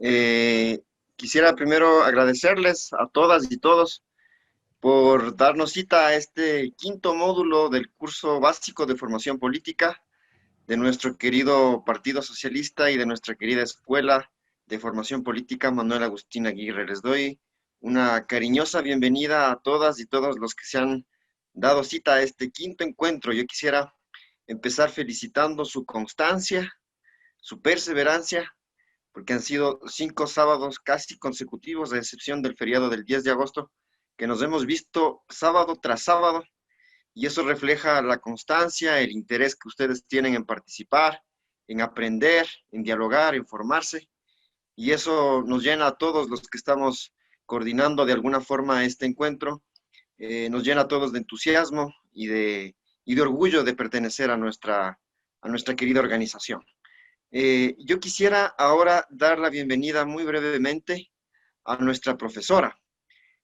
Eh, Quisiera primero agradecerles a todas y todos por darnos cita a este quinto módulo del curso básico de formación política de nuestro querido Partido Socialista y de nuestra querida Escuela de Formación Política Manuel Agustín Aguirre. Les doy una cariñosa bienvenida a todas y todos los que se han dado cita a este quinto encuentro. Yo quisiera empezar felicitando su constancia, su perseverancia, porque han sido 5 sábados casi consecutivos, a excepción del feriado del 10 de agosto, que nos hemos visto sábado tras sábado, y eso refleja la constancia, el interés que ustedes tienen en participar, en aprender, en dialogar, en formarse, y eso nos llena a todos los que estamos coordinando de alguna forma este encuentro, nos llena a todos de entusiasmo y de orgullo de pertenecer a nuestra querida organización. Yo quisiera ahora dar la bienvenida muy brevemente a nuestra profesora.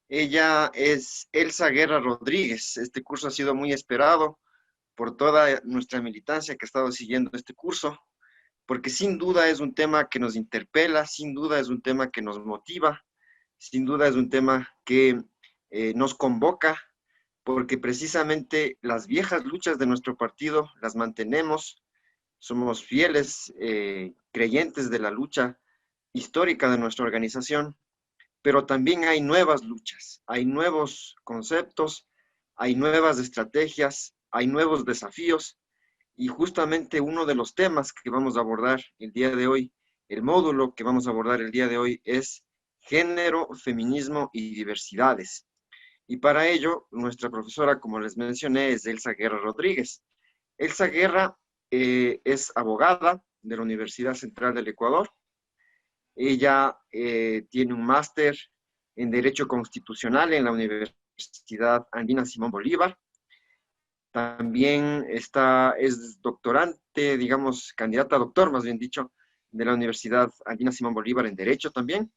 Ella es Elsa Guerra Rodríguez. Este curso ha sido muy esperado por toda nuestra militancia que ha estado siguiendo este curso, porque sin duda es un tema que nos interpela, sin duda es un tema que nos motiva, sin duda es un tema que nos convoca, porque precisamente las viejas luchas de nuestro partido las mantenemos, somos fieles creyentes de la lucha histórica de nuestra organización, pero también hay nuevas luchas, hay nuevos conceptos, hay nuevas estrategias, hay nuevos desafíos, y justamente uno de los temas que vamos a abordar el día de hoy, el módulo que vamos a abordar el día de hoy es género, feminismo y diversidades. Y para ello, nuestra profesora, como les mencioné, es Elsa Guerra Rodríguez. Elsa Guerra es abogada de la Universidad Central del Ecuador. Ella tiene un máster en Derecho Constitucional en la Universidad Andina Simón Bolívar. También es doctorante, digamos, candidata a doctor, más bien dicho, de la Universidad Andina Simón Bolívar en Derecho también.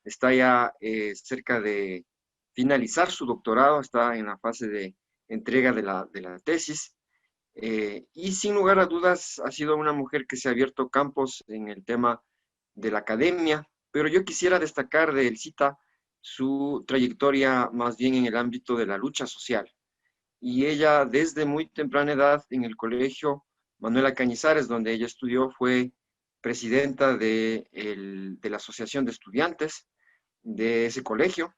Está ya cerca de finalizar su doctorado, está en la fase de entrega de la tesis. Y sin lugar a dudas ha sido una mujer que se ha abierto campos en el tema de la academia, pero yo quisiera destacar de Elcita su trayectoria más bien en el ámbito de la lucha social. Y ella desde muy temprana edad en el colegio Manuela Cañizares, donde ella estudió, fue presidenta de la Asociación de Estudiantes de ese colegio,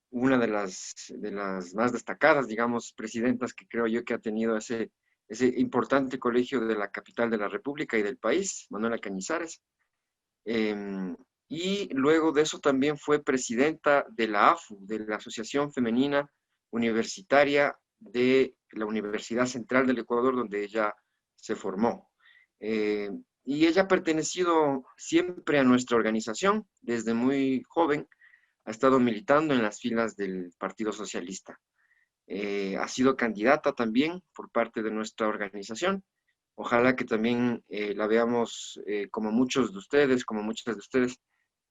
una de las más destacadas, digamos, presidentas que creo yo que ha tenido ese importante colegio de la capital de la República y del país, Manuela Cañizares. Y luego de eso también fue presidenta de la AFU, de la Asociación Femenina Universitaria de la Universidad Central del Ecuador, donde ella se formó. Eh, y ella ha pertenecido siempre a nuestra organización, desde muy joven, ha estado militando en las filas del Partido Socialista. Ha sido candidata también por parte de nuestra organización. Ojalá que también la veamos, como muchos de ustedes, como muchas de ustedes,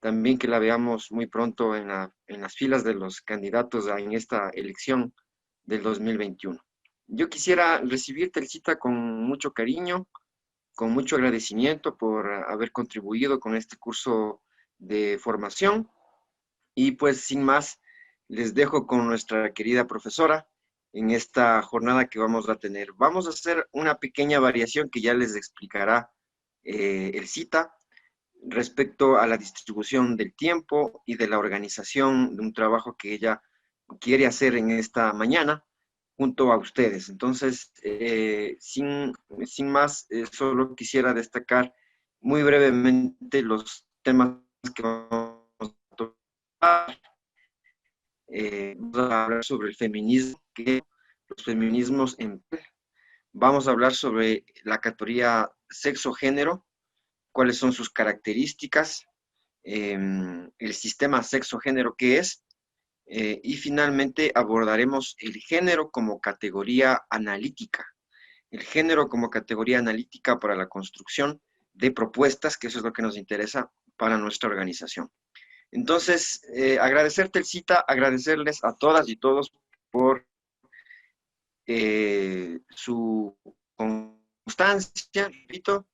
también que la veamos muy pronto en las filas de los candidatos en esta elección del 2021. Yo quisiera recibirte, Elcita, con mucho cariño, con mucho agradecimiento por haber contribuido con este curso de formación. Y pues sin más, les dejo con nuestra querida profesora en esta jornada que vamos a tener. Vamos a hacer una pequeña variación que ya les explicará el CITA respecto a la distribución del tiempo y de la organización de un trabajo que ella quiere hacer en esta mañana junto a ustedes. Entonces, sin más, solo quisiera destacar muy brevemente los temas que vamos a tocar. Vamos a hablar sobre el feminismo, los feminismos vamos a hablar sobre la categoría sexo-género, cuáles son sus características, el sistema sexo-género qué es, y finalmente abordaremos el género como categoría analítica, el género como categoría analítica para la construcción de propuestas, que eso es lo que nos interesa para nuestra organización. Entonces, agradecerte el cita, agradecerles a todas y todos por su constancia, repito,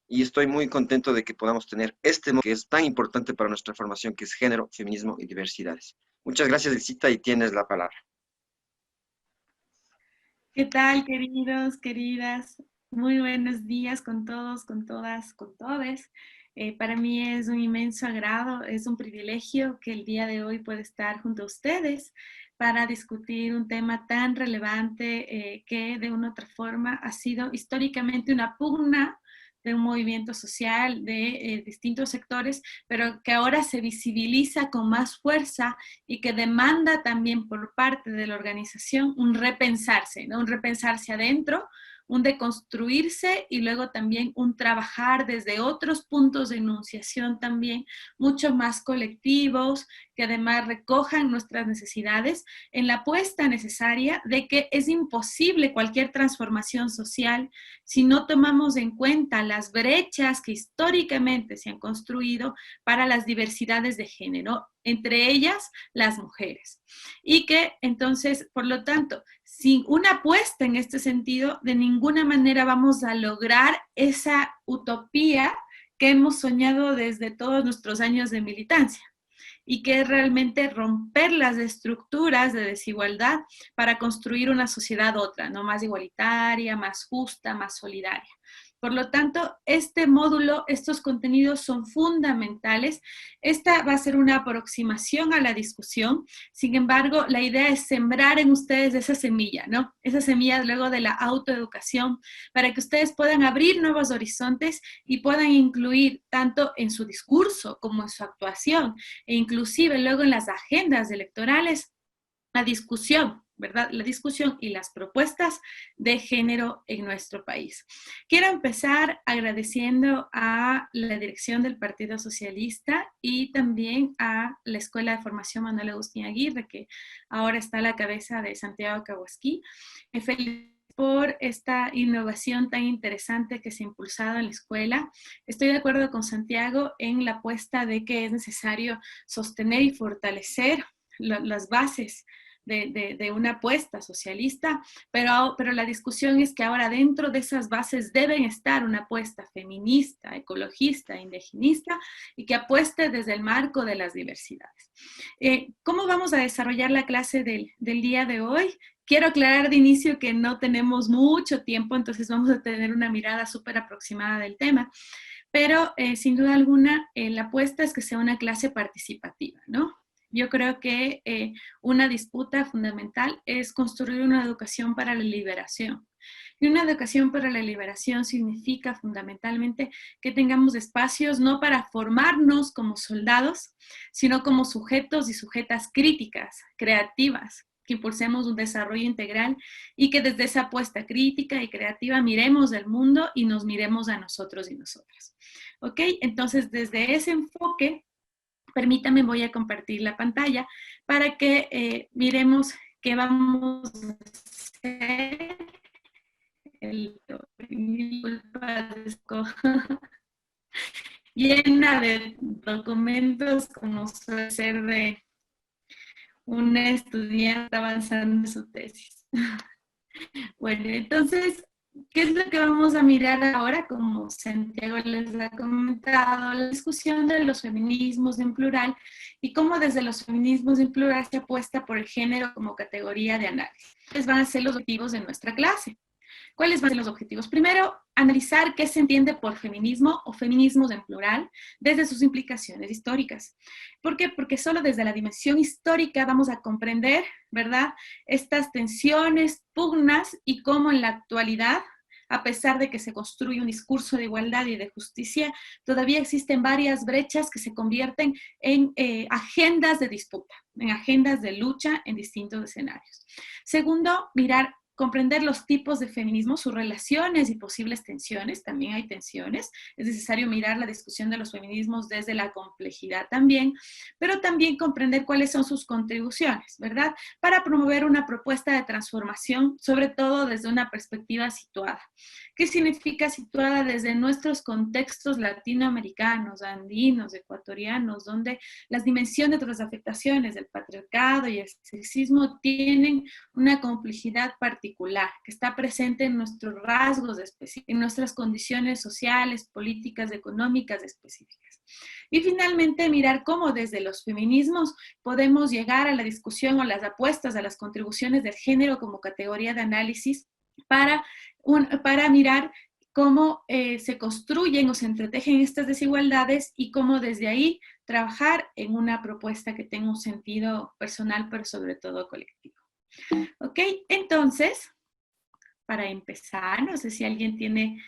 y estoy muy contento de que podamos tener este módulo que es tan importante para nuestra formación, que es género, feminismo y diversidades. Muchas gracias, Elcita, y tienes la palabra. ¿Qué tal, queridos, queridas? Muy buenos días con todos, con todas, con todes. Para mí es un inmenso agrado, es un privilegio que el día de hoy pueda estar junto a ustedes para discutir un tema tan relevante que de una u otra forma ha sido históricamente una pugna de un movimiento social de distintos sectores, pero que ahora se visibiliza con más fuerza y que demanda también por parte de la organización un repensarse, ¿no? Un repensarse adentro, un deconstruirse y luego también un trabajar desde otros puntos de enunciación también, mucho más colectivos, que además recojan nuestras necesidades en la apuesta necesaria de que es imposible cualquier transformación social si no tomamos en cuenta las brechas que históricamente se han construido para las diversidades de género, entre ellas las mujeres. Y que entonces, por lo tanto, sin una apuesta en este sentido, de ninguna manera vamos a lograr esa utopía que hemos soñado desde todos nuestros años de militancia y que es realmente romper las estructuras de desigualdad para construir una sociedad otra, ¿no? Más igualitaria, más justa, más solidaria. Por lo tanto, este módulo, estos contenidos son fundamentales. Esta va a ser una aproximación a la discusión. Sin embargo, la idea es sembrar en ustedes esa semilla, ¿no? Esa semilla luego de la autoeducación, para que ustedes puedan abrir nuevos horizontes y puedan incluir tanto en su discurso como en su actuación, e inclusive luego en las agendas electorales, la discusión, ¿verdad? La discusión y las propuestas de género en nuestro país. Quiero empezar agradeciendo a la dirección del Partido Socialista y también a la Escuela de Formación Manuel Agustín Aguirre, que ahora está a la cabeza de Santiago Cahuasquí. Feliz por esta innovación tan interesante que se ha impulsado en la escuela. Estoy de acuerdo con Santiago en la apuesta de que es necesario sostener y fortalecer las bases de una apuesta socialista, pero la discusión es que ahora dentro de esas bases deben estar una apuesta feminista, ecologista, indigenista y que apueste desde el marco de las diversidades. ¿Cómo vamos a desarrollar la clase del día de hoy? Quiero aclarar de inicio que no tenemos mucho tiempo, entonces vamos a tener una mirada súper aproximada del tema, pero sin duda alguna la apuesta es que sea una clase participativa, ¿no? Yo creo que una disputa fundamental es construir una educación para la liberación. Y una educación para la liberación significa fundamentalmente que tengamos espacios no para formarnos como soldados, sino como sujetos y sujetas críticas, creativas, que impulsemos un desarrollo integral y que desde esa apuesta crítica y creativa miremos el mundo y nos miremos a nosotros y nosotras. ¿Ok? Entonces, desde ese enfoque, permítame, voy a compartir la pantalla para que miremos qué vamos a hacer. Llena de documentos como suele ser de una estudiante avanzando en su tesis. Bueno, entonces, ¿qué es lo que vamos a mirar ahora? Como Santiago les ha comentado, la discusión de los feminismos en plural y cómo desde los feminismos en plural se apuesta por el género como categoría de análisis. ¿Cuáles van a ser los objetivos de nuestra clase? ¿Cuáles van a ser los objetivos? Primero, analizar qué se entiende por feminismo o feminismos en plural desde sus implicaciones históricas. ¿Por qué? Porque solo desde la dimensión histórica vamos a comprender, ¿verdad?, estas tensiones, pugnas y cómo en la actualidad, a pesar de que se construye un discurso de igualdad y de justicia, todavía existen varias brechas que se convierten en agendas de disputa, en agendas de lucha en distintos escenarios. Segundo, comprender los tipos de feminismo, sus relaciones y posibles tensiones, también hay tensiones, es necesario mirar la discusión de los feminismos desde la complejidad también, pero también comprender cuáles son sus contribuciones, ¿verdad? Para promover una propuesta de transformación, sobre todo desde una perspectiva situada. ¿Qué significa situada desde nuestros contextos latinoamericanos, andinos, ecuatorianos, donde las dimensiones de las afectaciones del patriarcado y el sexismo tienen una complejidad particular particular, que está presente en nuestros rasgos específicos, en nuestras condiciones sociales, políticas, económicas específicas. Y finalmente, mirar cómo desde los feminismos podemos llegar a la discusión o las apuestas a las contribuciones del género como categoría de análisis para mirar cómo se construyen o se entretejen estas desigualdades y cómo desde ahí trabajar en una propuesta que tenga un sentido personal, pero sobre todo colectivo. ¿Ok? Entonces, para empezar, no sé si alguien tiene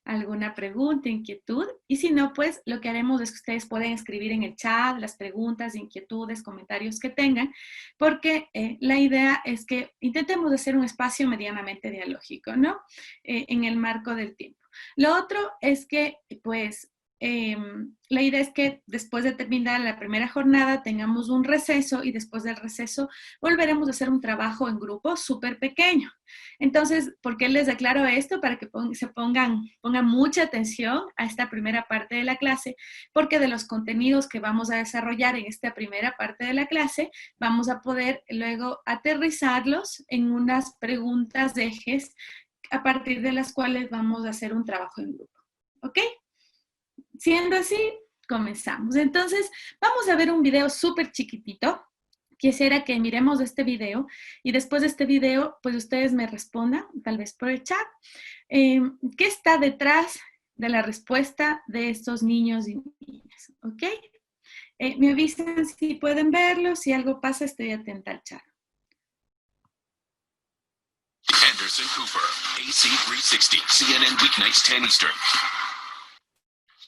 alguna pregunta, inquietud, y si no, pues lo que haremos es que ustedes pueden escribir en el chat las preguntas, inquietudes, comentarios que tengan, porque la idea es que intentemos hacer un espacio medianamente dialógico, ¿no? En el marco del tiempo. Lo otro es que, pues, la idea es que después de terminar la primera jornada tengamos un receso y después del receso volveremos a hacer un trabajo en grupo súper pequeño. Entonces, ¿por qué les declaro esto? Para que pongan mucha atención a esta primera parte de la clase, porque de los contenidos que vamos a desarrollar en esta primera parte de la clase, vamos a poder luego aterrizarlos en unas preguntas de ejes a partir de las cuales vamos a hacer un trabajo en grupo. ¿Ok? Siendo así, comenzamos. Entonces, vamos a ver un video súper chiquitito. Quisiera que miremos este video y después de este video, pues ustedes me respondan, tal vez por el chat, ¿qué está detrás de la respuesta de estos niños y niñas? ¿Ok? Me avisan si pueden verlo, si algo pasa, estoy atenta al chat. Anderson Cooper, AC 360, CNN weeknights 10 Eastern.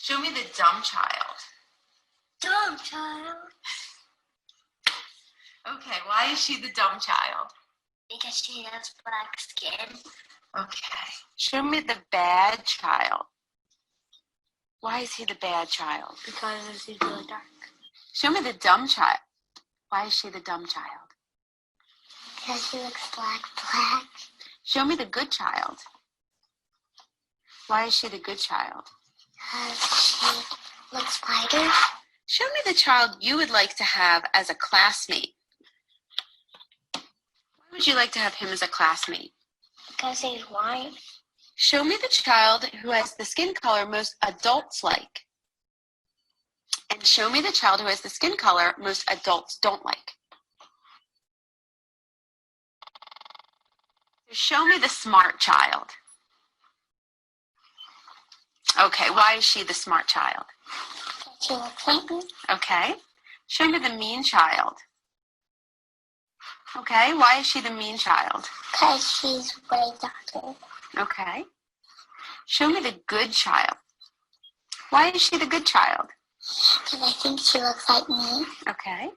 Show me the dumb child. Dumb child. Okay, why is she the dumb child? Because she has black skin. Okay. Show me the bad child. Why is he the bad child? Because she's really dark. Show me the dumb child. Why is she the dumb child? Because she looks black. Show me the good child. Why is she the good child? Because she looks lighter. Show me the child you would like to have as a classmate. Why would you like to have him as a classmate? Because he's white. Show me the child who has the skin color most adults like. And show me the child who has the skin color most adults don't like. Show me the smart child. Okay, why is she the smart child? Because she looks like me. Okay. Show me the mean child. Okay, why is she the mean child? Because she's way darker. Okay. Show me the good child. Why is she the good child? Because I think she looks like me. Okay.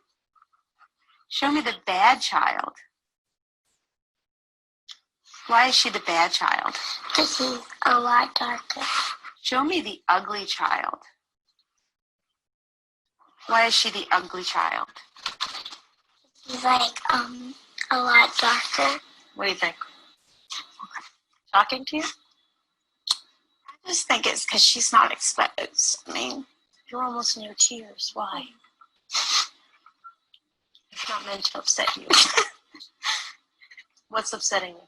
Show me the bad child. Why is she the bad child? Because she's a lot darker. Show me the ugly child. Why is she the ugly child? She's like, a lot darker. What do you think? Shocking to you? I just think it's because she's not expected. I mean, you're almost near tears. Why? It's not meant to upset you. What's upsetting you?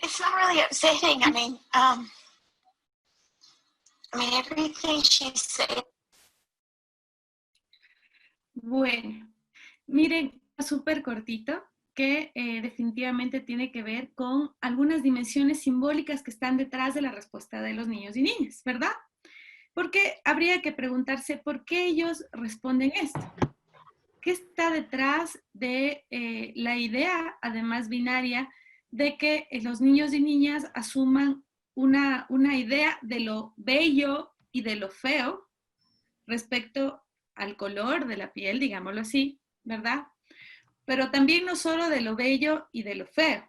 It's not really upsetting. I mean, everything she said. Bueno, miren, súper cortito, que definitivamente tiene que ver con algunas dimensiones simbólicas que están detrás de la respuesta de los niños y niñas, ¿verdad? Porque habría que preguntarse por qué ellos responden esto. ¿Qué está detrás de la idea, además binaria, de que los niños y niñas asuman una idea de lo bello y de lo feo respecto al color de la piel, digámoslo así, ¿verdad? Pero también no solo de lo bello y de lo feo,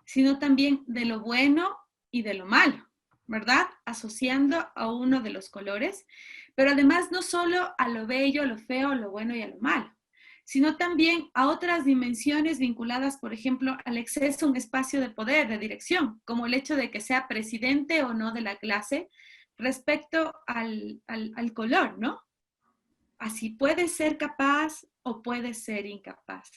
sino también de lo bueno y de lo malo, ¿verdad? Asociando a uno de los colores, pero además no solo a lo bello, a lo feo, a lo bueno y a lo malo, sino también a otras dimensiones vinculadas, por ejemplo, al acceso a un espacio de poder, de dirección, como el hecho de que sea presidente o no de la clase, respecto al color, ¿no? Así puede ser capaz o puede ser incapaz.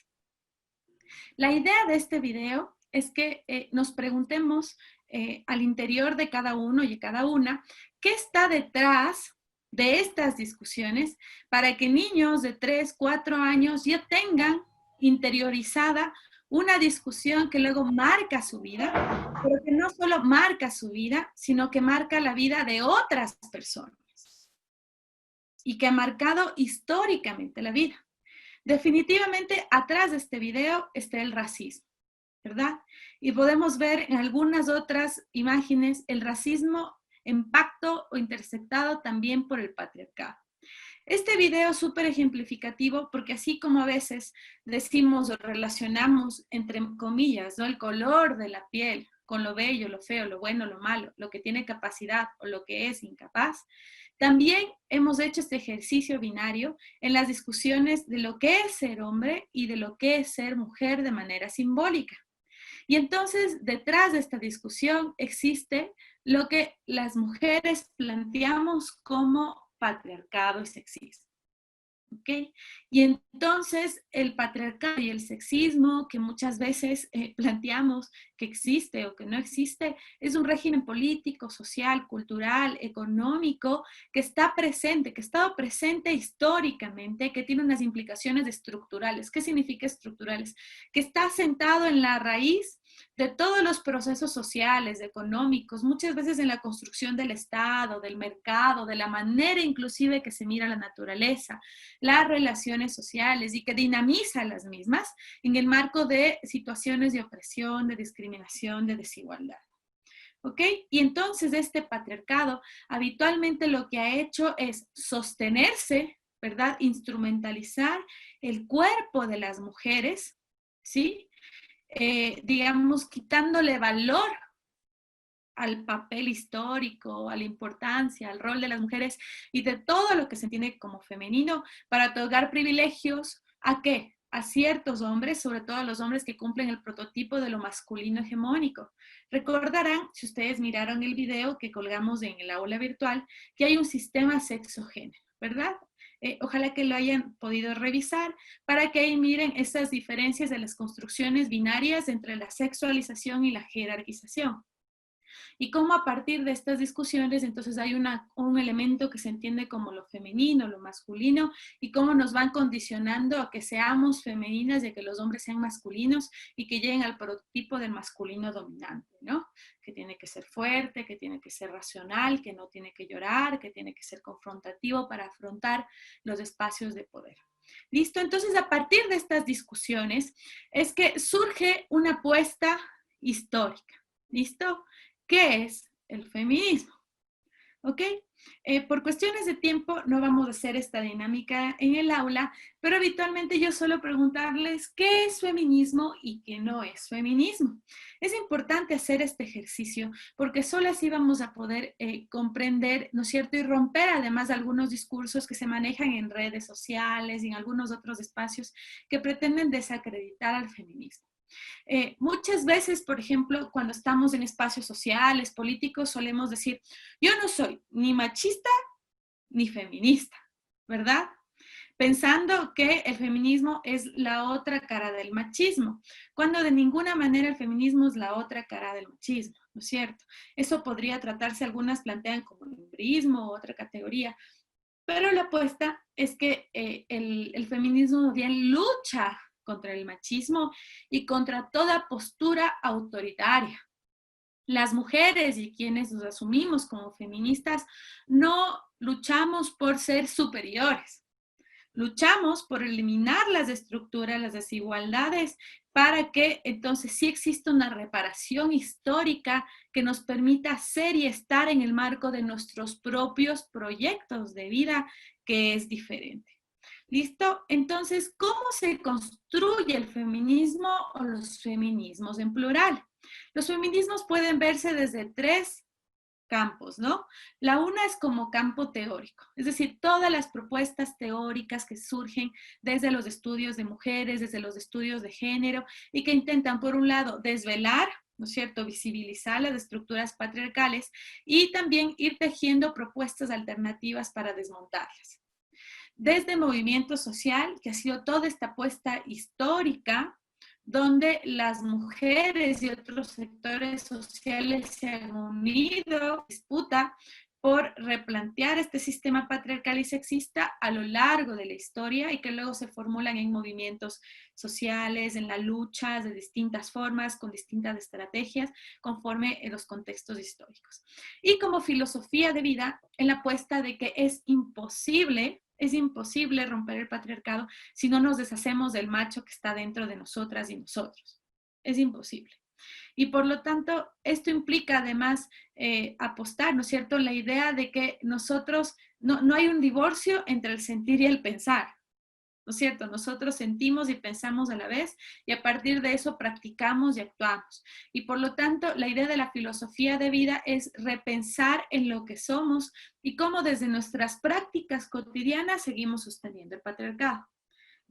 La idea de este video es que nos preguntemos al interior de cada uno y cada una, ¿qué está detrás de estas discusiones para que niños de 3, 4 años ya tengan interiorizada una discusión que luego marca su vida, pero que no solo marca su vida, sino que marca la vida de otras personas y que ha marcado históricamente la vida? Definitivamente, atrás de este video está el racismo, ¿verdad? Y podemos ver en algunas otras imágenes el racismo en pacto o intersectado también por el patriarcado. Este video es súper ejemplificativo porque así como a veces decimos o relacionamos, entre comillas, ¿no?, el color de la piel con lo bello, lo feo, lo bueno, lo malo, lo que tiene capacidad o lo que es incapaz, también hemos hecho este ejercicio binario en las discusiones de lo que es ser hombre y de lo que es ser mujer de manera simbólica. Y entonces, detrás de esta discusión existe lo que las mujeres planteamos como patriarcado y sexismo. ¿Okay? Y entonces el patriarcado y el sexismo que muchas veces planteamos que existe o que no existe, es un régimen político, social, cultural, económico, que está presente, que ha estado presente históricamente, que tiene unas implicaciones estructurales. ¿Qué significa estructurales? Que está sentado en la raíz de todos los procesos sociales, económicos, muchas veces en la construcción del Estado, del mercado, de la manera inclusive que se mira la naturaleza, las relaciones sociales, y que dinamiza las mismas en el marco de situaciones de opresión, de discriminación, de desigualdad. ¿Ok? Y entonces este patriarcado habitualmente lo que ha hecho es sostenerse, ¿verdad? Instrumentalizar el cuerpo de las mujeres, ¿sí? Digamos, quitándole valor al papel histórico, a la importancia, al rol de las mujeres y de todo lo que se entiende como femenino para otorgar privilegios, ¿a qué? A ciertos hombres, sobre todo a los hombres que cumplen el prototipo de lo masculino hegemónico. Recordarán, si ustedes miraron el video que colgamos en el aula virtual, que hay un sistema sexogénero, ¿verdad? Ojalá que lo hayan podido revisar para que ahí miren esas diferencias de las construcciones binarias entre la sexualización y la jerarquización. Y cómo a partir de estas discusiones, entonces hay un elemento que se entiende como lo femenino, lo masculino, y cómo nos van condicionando a que seamos femeninas y a que los hombres sean masculinos y que lleguen al prototipo del masculino dominante, ¿no? Que tiene que ser fuerte, que tiene que ser racional, que no tiene que llorar, que tiene que ser confrontativo para afrontar los espacios de poder. ¿Listo? Entonces, a partir de estas discusiones es que surge una apuesta histórica. ¿Listo? ¿Qué es el feminismo? ¿Ok? Por cuestiones de tiempo no vamos a hacer esta dinámica en el aula, pero habitualmente yo suelo preguntarles qué es feminismo y qué no es feminismo. Es importante hacer este ejercicio porque solo así vamos a poder comprender, ¿no es cierto? Y romper además algunos discursos que se manejan en redes sociales y en algunos otros espacios que pretenden desacreditar al feminismo. Muchas veces, por ejemplo, cuando estamos en espacios sociales, políticos, solemos decir, yo no soy ni machista ni feminista, ¿verdad? Pensando que el feminismo es la otra cara del machismo, cuando de ninguna manera el feminismo es la otra cara del machismo, ¿no es cierto? Eso podría tratarse, algunas plantean como embriismo o otra categoría, pero la apuesta es que el feminismo bien lucha contra el machismo y contra toda postura autoritaria. Las mujeres y quienes nos asumimos como feministas no luchamos por ser superiores. Luchamos por eliminar las estructuras, las desigualdades, para que entonces sí exista una reparación histórica que nos permita ser y estar en el marco de nuestros propios proyectos de vida, que es diferente. ¿Listo? Entonces, ¿cómo se construye el feminismo o los feminismos en plural? Los feminismos pueden verse desde 3 campos, ¿no? La una es como campo teórico, es decir, todas las propuestas teóricas que surgen desde los estudios de mujeres, desde los estudios de género, y que intentan, por un lado, desvelar, ¿no es cierto?, visibilizar las estructuras patriarcales y también ir tejiendo propuestas alternativas para desmontarlas. Desde movimiento social, que ha sido toda esta apuesta histórica, donde las mujeres y otros sectores sociales se han unido, disputa por replantear este sistema patriarcal y sexista a lo largo de la historia y que luego se formulan en movimientos sociales, en la lucha de distintas formas, con distintas estrategias, conforme en los contextos históricos. Y como filosofía de vida, en la apuesta de que es imposible romper el patriarcado si no nos deshacemos del macho que está dentro de nosotras y nosotros. Es imposible. Y por lo tanto, esto implica además apostar, ¿no es cierto?, la idea de que nosotros, no hay un divorcio entre el sentir y el pensar, ¿no es cierto? Nosotros sentimos y pensamos a la vez y a partir de eso practicamos y actuamos. Y por lo tanto, la idea de la filosofía de vida es repensar en lo que somos y cómo desde nuestras prácticas cotidianas seguimos sosteniendo el patriarcado.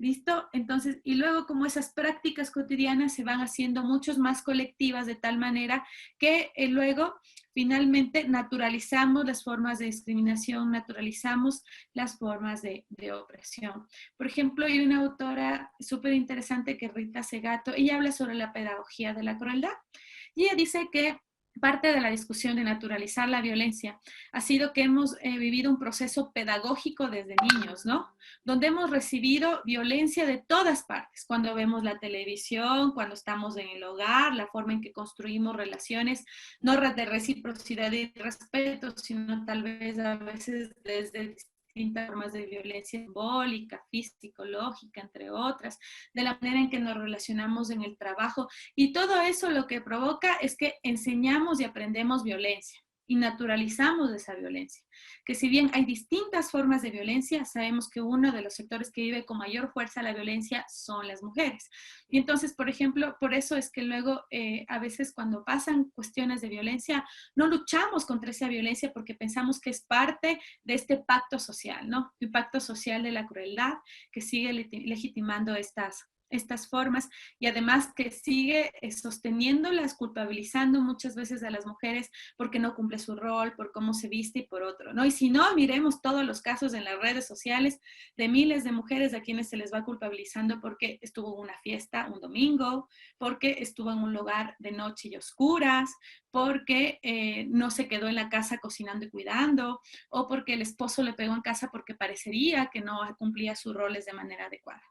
¿Listo? Entonces, y luego como esas prácticas cotidianas se van haciendo muchos más colectivas de tal manera que luego finalmente naturalizamos las formas de discriminación, naturalizamos las formas de opresión. Por ejemplo, hay una autora súper interesante que es Rita Segato, ella habla sobre la pedagogía de la crueldad y ella dice que parte de la discusión de naturalizar la violencia ha sido que hemos vivido un proceso pedagógico desde niños, ¿no? Donde hemos recibido violencia de todas partes, cuando vemos la televisión, cuando estamos en el hogar, la forma en que construimos relaciones, no de reciprocidad y respeto, sino tal vez a veces desde distintas formas de violencia simbólica, física, psicológica, entre otras, de la manera en que nos relacionamos en el trabajo. Y todo eso lo que provoca es que enseñamos y aprendemos violencia y naturalizamos esa violencia. Que si bien hay distintas formas de violencia, sabemos que uno de los sectores que vive con mayor fuerza la violencia son las mujeres. Y entonces, por ejemplo, por eso es que luego a veces cuando pasan cuestiones de violencia, no luchamos contra esa violencia porque pensamos que es parte de este pacto social, ¿no? El pacto social de la crueldad que sigue legitimando estas formas y además que sigue sosteniéndolas, culpabilizando muchas veces a las mujeres porque no cumple su rol, por cómo se viste y por otro, ¿no? Y si no, miremos todos los casos en las redes sociales de miles de mujeres a quienes se les va culpabilizando porque estuvo en una fiesta un domingo, porque estuvo en un lugar de noche y oscuras, porque no se quedó en la casa cocinando y cuidando, o porque el esposo le pegó en casa porque parecería que no cumplía sus roles de manera adecuada.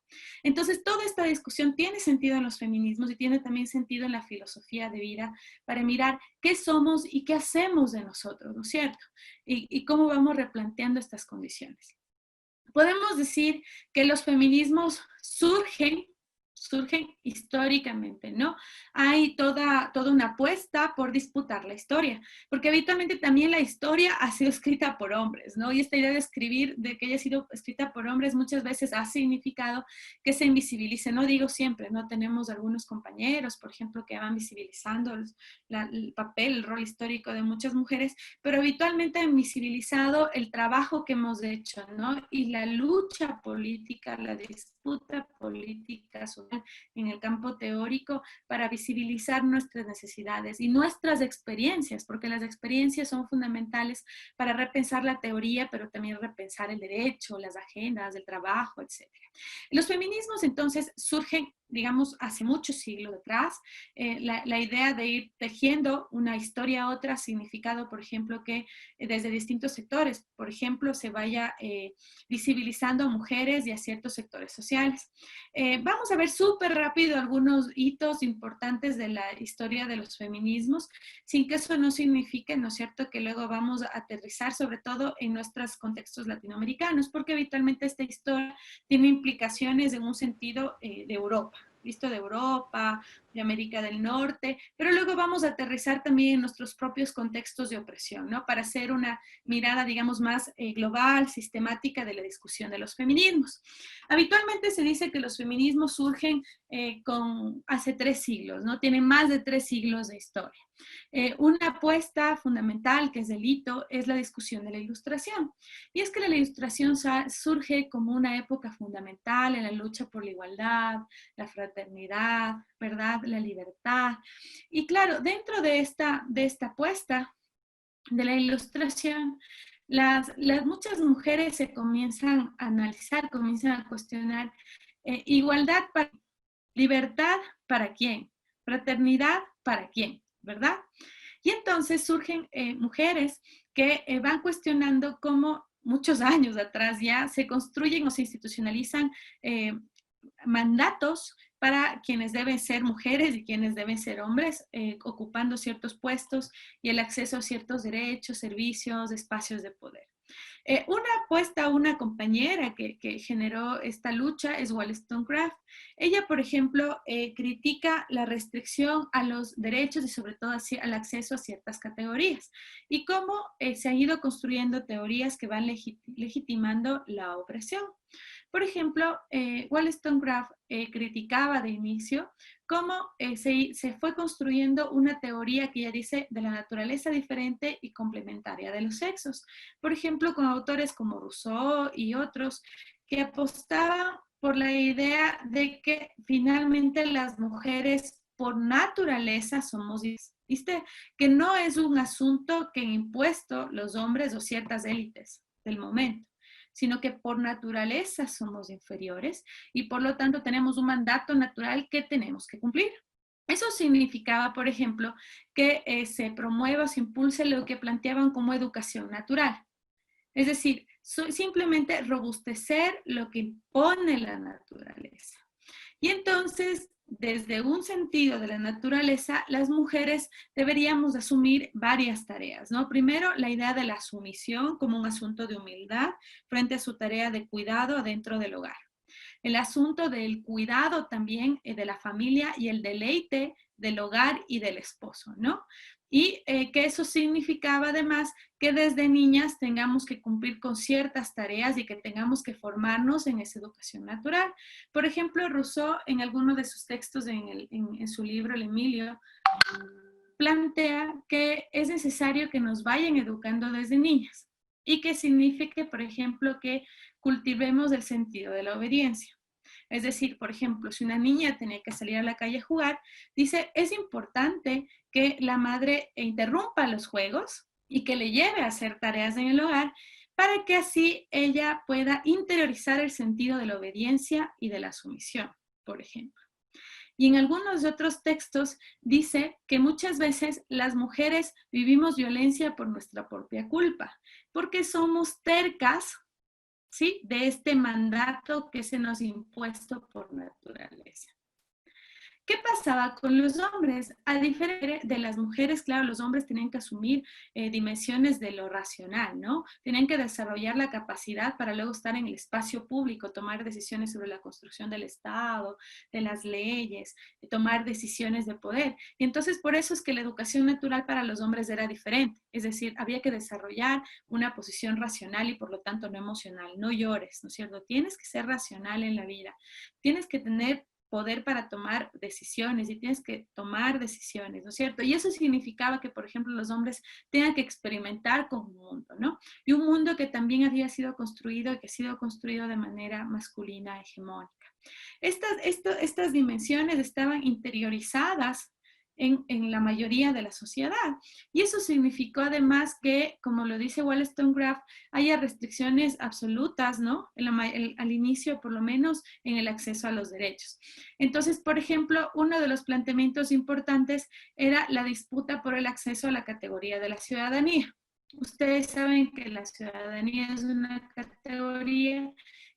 Entonces, toda esta discusión tiene sentido en los feminismos y tiene también sentido en la filosofía de vida para mirar qué somos y qué hacemos de nosotros, ¿no es cierto? Y cómo vamos replanteando estas condiciones. Podemos decir que los feminismos surgen históricamente, ¿no? Hay toda una apuesta por disputar la historia, porque habitualmente también la historia ha sido escrita por hombres, ¿no? Y esta idea de escribir, de que haya sido escrita por hombres, muchas veces ha significado que se invisibilice, no digo siempre, ¿no? Tenemos algunos compañeros, por ejemplo, que van visibilizando el papel, el rol histórico de muchas mujeres, pero habitualmente han visibilizado el trabajo que hemos hecho, ¿no? Y la lucha política, la disputa política social en el campo teórico para visibilizar nuestras necesidades y nuestras experiencias, porque las experiencias son fundamentales para repensar la teoría, pero también repensar el derecho, las agendas, el trabajo, etc. Los feminismos entonces surgen, digamos, hace muchos siglos atrás. La idea de ir tejiendo una historia a otra ha significado, por ejemplo, que desde distintos sectores, por ejemplo, se vaya visibilizando a mujeres y a ciertos sectores sociales. Vamos a ver súper rápido algunos hitos importantes de la historia de los feminismos, sin que eso no signifique, ¿no es cierto?, que luego vamos a aterrizar sobre todo en nuestros contextos latinoamericanos, porque habitualmente esta historia tiene implicaciones en un sentido de Europa. ¿Listo? De Europa, de América del Norte, pero luego vamos a aterrizar también en nuestros propios contextos de opresión, ¿no? Para hacer una mirada, digamos, más global, sistemática de la discusión de los feminismos. Habitualmente se dice que los feminismos surgen hace 3 siglos, ¿no? Tienen más de 3 siglos de historia. Una apuesta fundamental, que es el hito, es la discusión de la Ilustración. Y es que la Ilustración surge como una época fundamental en la lucha por la igualdad, la fraternidad, ¿verdad? La libertad. Y claro, dentro de esta apuesta de la Ilustración, muchas mujeres se comienzan a analizar, comienzan a cuestionar igualdad para Libertad, ¿para quién? Fraternidad, ¿para quién? ¿Verdad? Y entonces surgen mujeres que van cuestionando cómo muchos años atrás ya se construyen o se institucionalizan mandatos para quienes deben ser mujeres y quienes deben ser hombres, ocupando ciertos puestos y el acceso a ciertos derechos, servicios, espacios de poder. Una compañera que generó esta lucha es Wollstonecraft. Ella, por ejemplo, critica la restricción a los derechos y sobre todo al acceso a ciertas categorías y cómo se han ido construyendo teorías que van legitimando la opresión. Por ejemplo, Wollstonecraft criticaba de inicio cómo se fue construyendo una teoría que ella dice de la naturaleza diferente y complementaria de los sexos. Por ejemplo, con autores como Rousseau y otros que apostaban por la idea de que finalmente las mujeres por naturaleza somos, ¿viste? Que no es un asunto que han impuesto los hombres o ciertas élites del momento, sino que por naturaleza somos inferiores y por lo tanto tenemos un mandato natural que tenemos que cumplir. Eso significaba, por ejemplo, que se promueva o se impulse lo que planteaban como educación natural. Es decir, simplemente robustecer lo que impone la naturaleza. Y entonces, desde un sentido de la naturaleza, las mujeres deberíamos asumir varias tareas, ¿no? Primero, la idea de la sumisión como un asunto de humildad frente a su tarea de cuidado dentro del hogar. El asunto del cuidado también de la familia y el deleite del hogar y del esposo, ¿no? Y que eso significaba además que desde niñas tengamos que cumplir con ciertas tareas y que tengamos que formarnos en esa educación natural. Por ejemplo, Rousseau, en alguno de sus textos en su libro El Emilio, plantea que es necesario que nos vayan educando desde niñas y que signifique, por ejemplo, que cultivemos el sentido de la obediencia. Es decir, por ejemplo, si una niña tenía que salir a la calle a jugar, dice, es importante que la madre interrumpa los juegos y que le lleve a hacer tareas en el hogar para que así ella pueda interiorizar el sentido de la obediencia y de la sumisión, por ejemplo. Y en algunos otros textos dice que muchas veces las mujeres vivimos violencia por nuestra propia culpa, porque somos tercas, ¿sí?, de este mandato que se nos ha impuesto por naturaleza. ¿Qué pasaba con los hombres? A diferencia de las mujeres, claro, los hombres tenían que asumir dimensiones de lo racional, ¿no? Tenían que desarrollar la capacidad para luego estar en el espacio público, tomar decisiones sobre la construcción del Estado, de las leyes, tomar decisiones de poder. Y entonces por eso es que la educación natural para los hombres era diferente. Es decir, había que desarrollar una posición racional y por lo tanto no emocional. No llores, ¿no es cierto? Tienes que ser racional en la vida. Tienes que tener poder para tomar decisiones y tienes que tomar decisiones, ¿no es cierto? Y eso significaba que, por ejemplo, los hombres tengan que experimentar con un mundo, ¿no? Y un mundo que también había sido construido y que ha sido construido de manera masculina hegemónica. Estas dimensiones estaban interiorizadas en la mayoría de la sociedad. Y eso significó además que, como lo dice Wollstonecraft, haya restricciones absolutas, ¿no? Al inicio, por lo menos, en el acceso a los derechos. Entonces, por ejemplo, uno de los planteamientos importantes era la disputa por el acceso a la categoría de la ciudadanía. Ustedes saben que la ciudadanía es una categoría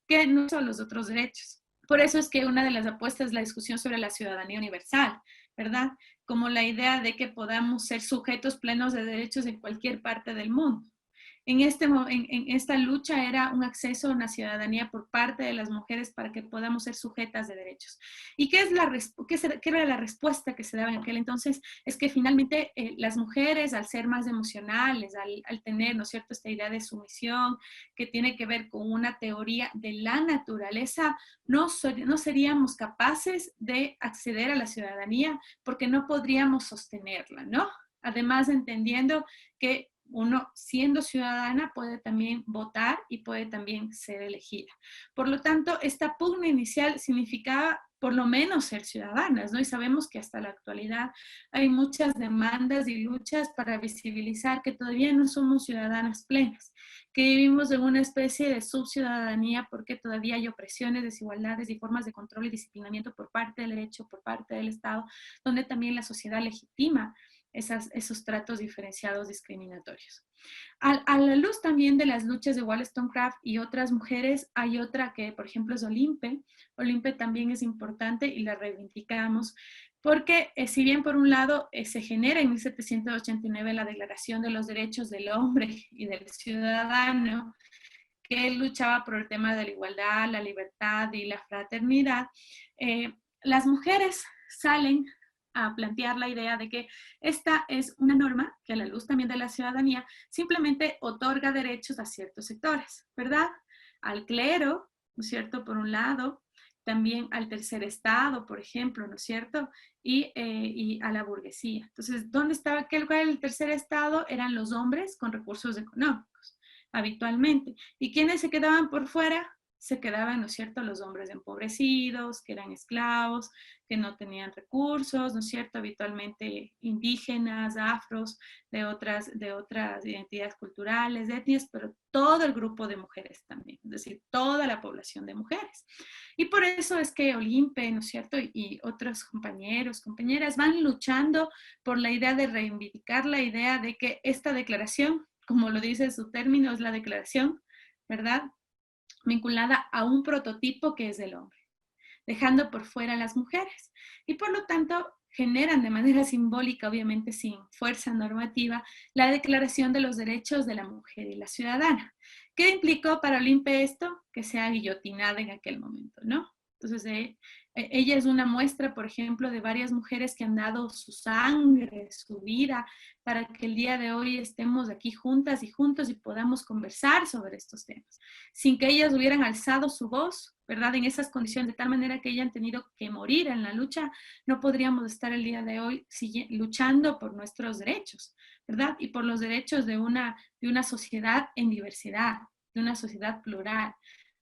que no son los otros derechos. Por eso es que una de las apuestas es la discusión sobre la ciudadanía universal, ¿verdad? Como la idea de que podamos ser sujetos plenos de derechos en cualquier parte del mundo. En esta lucha era un acceso a una ciudadanía por parte de las mujeres para que podamos ser sujetas de derechos. ¿Y qué era la respuesta que se daba en aquel entonces? Es que finalmente las mujeres, al ser más emocionales, al tener, ¿no es cierto?, esta idea de sumisión que tiene que ver con una teoría de la naturaleza, no seríamos capaces de acceder a la ciudadanía porque no podríamos sostenerla, ¿no? Además, entendiendo que uno, siendo ciudadana, puede también votar y puede también ser elegida. Por lo tanto, esta pugna inicial significaba por lo menos ser ciudadanas, ¿no? Y sabemos que hasta la actualidad hay muchas demandas y luchas para visibilizar que todavía no somos ciudadanas plenas, que vivimos en una especie de subciudadanía porque todavía hay opresiones, desigualdades y formas de control y disciplinamiento por parte del derecho, por parte del Estado, donde también la sociedad legitima esos tratos diferenciados discriminatorios. A la luz también de las luchas de Wollstonecraft y otras mujeres, hay otra que, por ejemplo, es Olympe. Olympe también es importante y la reivindicamos porque si bien por un lado se genera en 1789 la Declaración de los Derechos del Hombre y del Ciudadano, que luchaba por el tema de la igualdad, la libertad y la fraternidad, las mujeres salen a plantear la idea de que esta es una norma que a la luz también de la ciudadanía simplemente otorga derechos a ciertos sectores, ¿verdad? Al clero, ¿no es cierto? Por un lado, también al tercer estado, por ejemplo, ¿no es cierto? Y a la burguesía. Entonces, ¿dónde estaba el tercer estado? Eran los hombres con recursos económicos, habitualmente. ¿Y quiénes se quedaban por fuera? Se quedaban, ¿no es cierto?, los hombres empobrecidos, que eran esclavos, que no tenían recursos, ¿no es cierto?, habitualmente indígenas, afros, de otras identidades culturales, de etnias, pero todo el grupo de mujeres también, es decir, toda la población de mujeres. Y por eso es que Olympe, ¿no es cierto?, y otros compañeros, compañeras van luchando por la idea de reivindicar la idea de que esta declaración, como lo dice su término, es la declaración, ¿verdad?, vinculada a un prototipo que es del hombre, dejando por fuera a las mujeres. Y por lo tanto, generan de manera simbólica, obviamente sin fuerza normativa, la Declaración de los Derechos de la Mujer y la Ciudadana. ¿Qué implicó para Olympe esto? Que sea guillotinada en aquel momento, ¿no? Entonces, ella es una muestra, por ejemplo, de varias mujeres que han dado su sangre, su vida, para que el día de hoy estemos aquí juntas y juntos y podamos conversar sobre estos temas. Sin que ellas hubieran alzado su voz, ¿verdad? En esas condiciones, de tal manera que hayan tenido que morir en la lucha, no podríamos estar el día de hoy luchando por nuestros derechos, ¿verdad? Y por los derechos de una sociedad en diversidad, de una sociedad plural,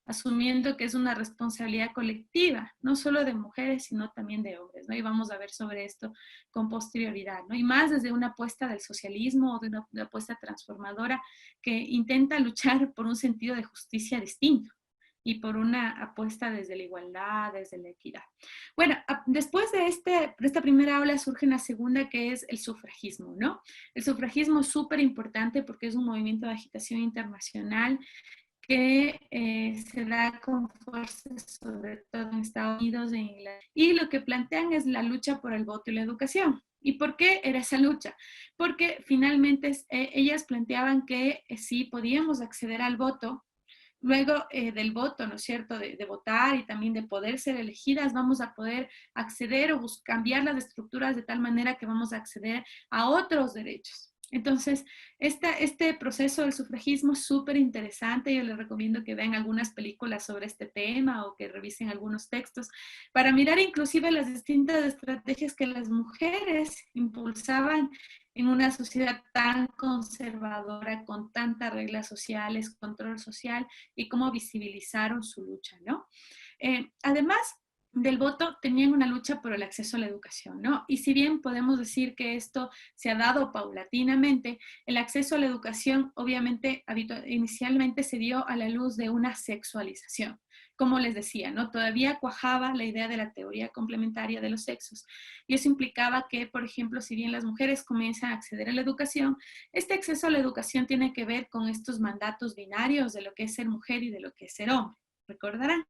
asumiendo que es una responsabilidad colectiva, no solo de mujeres, sino también de hombres, ¿no? Y vamos a ver sobre esto con posterioridad, ¿no? Y más desde una apuesta del socialismo o de una apuesta transformadora que intenta luchar por un sentido de justicia distinto y por una apuesta desde la igualdad, desde la equidad. Bueno, después de esta primera ola surge una segunda que es el sufragismo, ¿no? El sufragismo es súper importante porque es un movimiento de agitación internacional que se da con fuerza sobre todo en Estados Unidos e Inglaterra. Y lo que plantean es la lucha por el voto y la educación. ¿Y por qué era esa lucha? Porque finalmente ellas planteaban que sí podíamos acceder al voto. Luego del voto, ¿no es cierto?, de votar y también de poder ser elegidas, vamos a poder acceder o cambiar las estructuras de tal manera que vamos a acceder a otros derechos. Entonces, este proceso del sufragismo es súper interesante. Yo les recomiendo que vean algunas películas sobre este tema o que revisen algunos textos para mirar inclusive las distintas estrategias que las mujeres impulsaban en una sociedad tan conservadora, con tantas reglas sociales, control social, y cómo visibilizaron su lucha, ¿no? Además del voto, tenían una lucha por el acceso a la educación, ¿no? Y si bien podemos decir que esto se ha dado paulatinamente, el acceso a la educación obviamente inicialmente se dio a la luz de una sexualización. Como les decía, ¿no? Todavía cuajaba la idea de la teoría complementaria de los sexos. Y eso implicaba que, por ejemplo, si bien las mujeres comienzan a acceder a la educación, este acceso a la educación tiene que ver con estos mandatos binarios de lo que es ser mujer y de lo que es ser hombre. ¿Recordarán?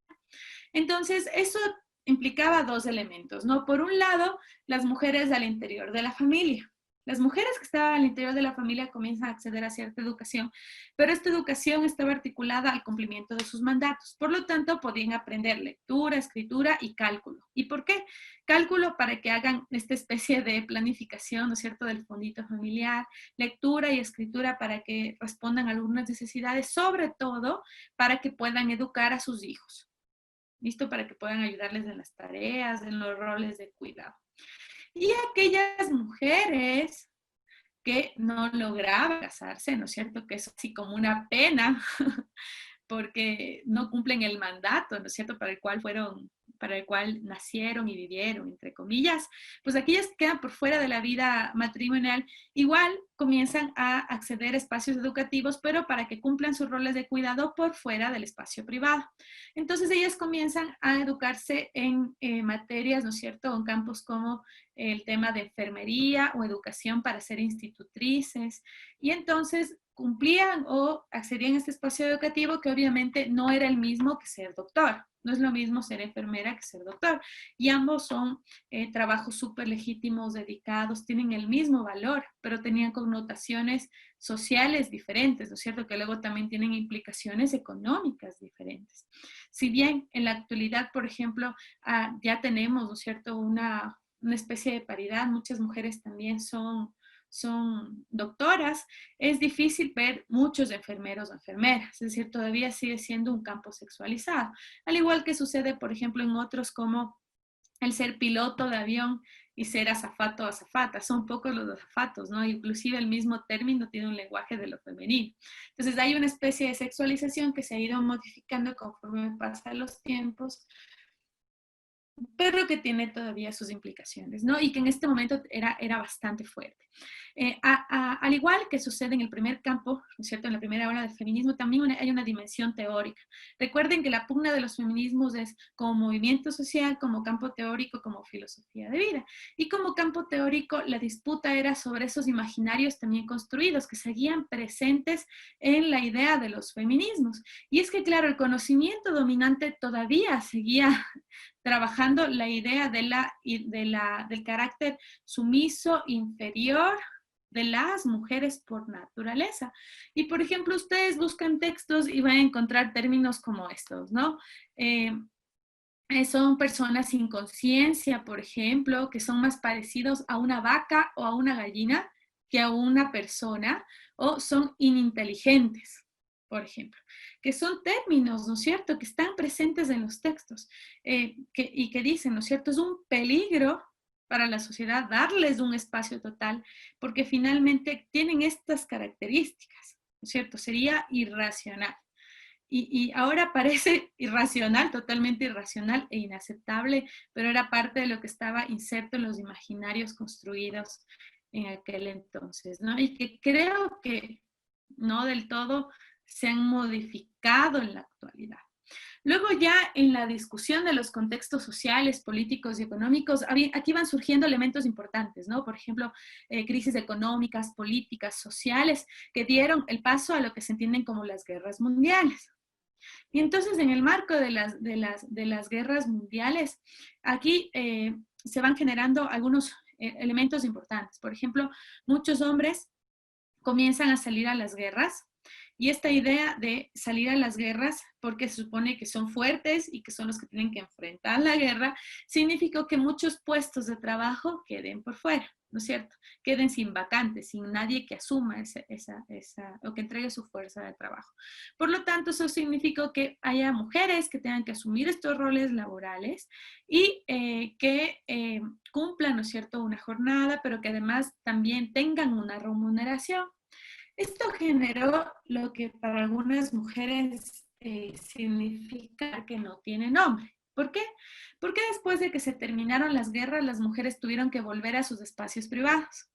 Entonces, eso implicaba dos elementos, ¿no? Por un lado, las mujeres al interior de la familia. Las mujeres que estaban al interior de la familia comienzan a acceder a cierta educación, pero esta educación estaba articulada al cumplimiento de sus mandatos. Por lo tanto, podían aprender lectura, escritura y cálculo. ¿Y por qué? Cálculo para que hagan esta especie de planificación, ¿no es cierto?, del fondito familiar, lectura y escritura para que respondan a algunas necesidades, sobre todo para que puedan educar a sus hijos. ¿Listo? Para que puedan ayudarles en las tareas, en los roles de cuidado. Y aquellas mujeres que no lograban casarse, ¿no es cierto? Que es así como una pena, porque no cumplen el mandato, ¿no es cierto?, para el cual fueron para el cual nacieron y vivieron, entre comillas, pues aquellas que quedan por fuera de la vida matrimonial, igual comienzan a acceder a espacios educativos, pero para que cumplan sus roles de cuidado por fuera del espacio privado. Entonces ellas comienzan a educarse en materias, ¿no es cierto?, en campos como el tema de enfermería o educación para ser institutrices, y entonces cumplían o accedían a este espacio educativo que obviamente no era el mismo que ser doctor. No es lo mismo ser enfermera que ser doctor. Y ambos son trabajos súper legítimos, dedicados, tienen el mismo valor, pero tenían connotaciones sociales diferentes, ¿no es cierto? Que luego también tienen implicaciones económicas diferentes. Si bien en la actualidad, por ejemplo, ya tenemos, ¿no es cierto?, una especie de paridad, muchas mujeres también son doctoras, es difícil ver muchos enfermeros o enfermeras, es decir, todavía sigue siendo un campo sexualizado, al igual que sucede, por ejemplo, en otros como el ser piloto de avión y ser azafato o azafata, son pocos los azafatos, ¿no? Inclusive el mismo término tiene un lenguaje de lo femenino. Entonces hay una especie de sexualización que se ha ido modificando conforme pasan los tiempos, pero que tiene todavía sus implicaciones, ¿no? Y que en este momento era bastante fuerte. Al igual que sucede en el primer campo, ¿no es cierto?, en la primera ola del feminismo, también hay una dimensión teórica. Recuerden que la pugna de los feminismos es como movimiento social, como campo teórico, como filosofía de vida. Y como campo teórico, la disputa era sobre esos imaginarios también construidos, que seguían presentes en la idea de los feminismos. Y es que, claro, el conocimiento dominante todavía seguía trabajando la idea del carácter sumiso, inferior de las mujeres por naturaleza. Y, por ejemplo, ustedes buscan textos y van a encontrar términos como estos, ¿no? Son personas sin conciencia, por ejemplo, que son más parecidos a una vaca o a una gallina que a una persona, o son ininteligentes, por ejemplo, que son términos, ¿no es cierto?, que están presentes en los textos y que dicen, ¿no es cierto?, es un peligro para la sociedad darles un espacio total porque finalmente tienen estas características, ¿no es cierto?, sería irracional. Y ahora parece irracional, totalmente irracional e inaceptable, pero era parte de lo que estaba inserto en los imaginarios construidos en aquel entonces, ¿no? Y que creo que no del todo se han modificado en la actualidad. Luego ya en la discusión de los contextos sociales, políticos y económicos, aquí van surgiendo elementos importantes, ¿no? Por ejemplo, crisis económicas, políticas, sociales, que dieron el paso a lo que se entienden como las guerras mundiales. Y entonces en el marco de las guerras mundiales, aquí se van generando algunos elementos importantes. Por ejemplo, muchos hombres comienzan a salir a las guerras. Y esta idea de salir a las guerras, porque se supone que son fuertes y que son los que tienen que enfrentar la guerra, significó que muchos puestos de trabajo queden por fuera, ¿no es cierto? Queden sin vacantes, sin nadie que asuma o que entregue su fuerza de trabajo. Por lo tanto, eso significó que haya mujeres que tengan que asumir estos roles laborales y que cumplan, ¿no es cierto?, una jornada, pero que además también tengan una remuneración. Esto generó lo que para algunas mujeres significa que no tienen nombre. ¿Por qué? Porque después de que se terminaron las guerras, las mujeres tuvieron que volver a sus espacios privados.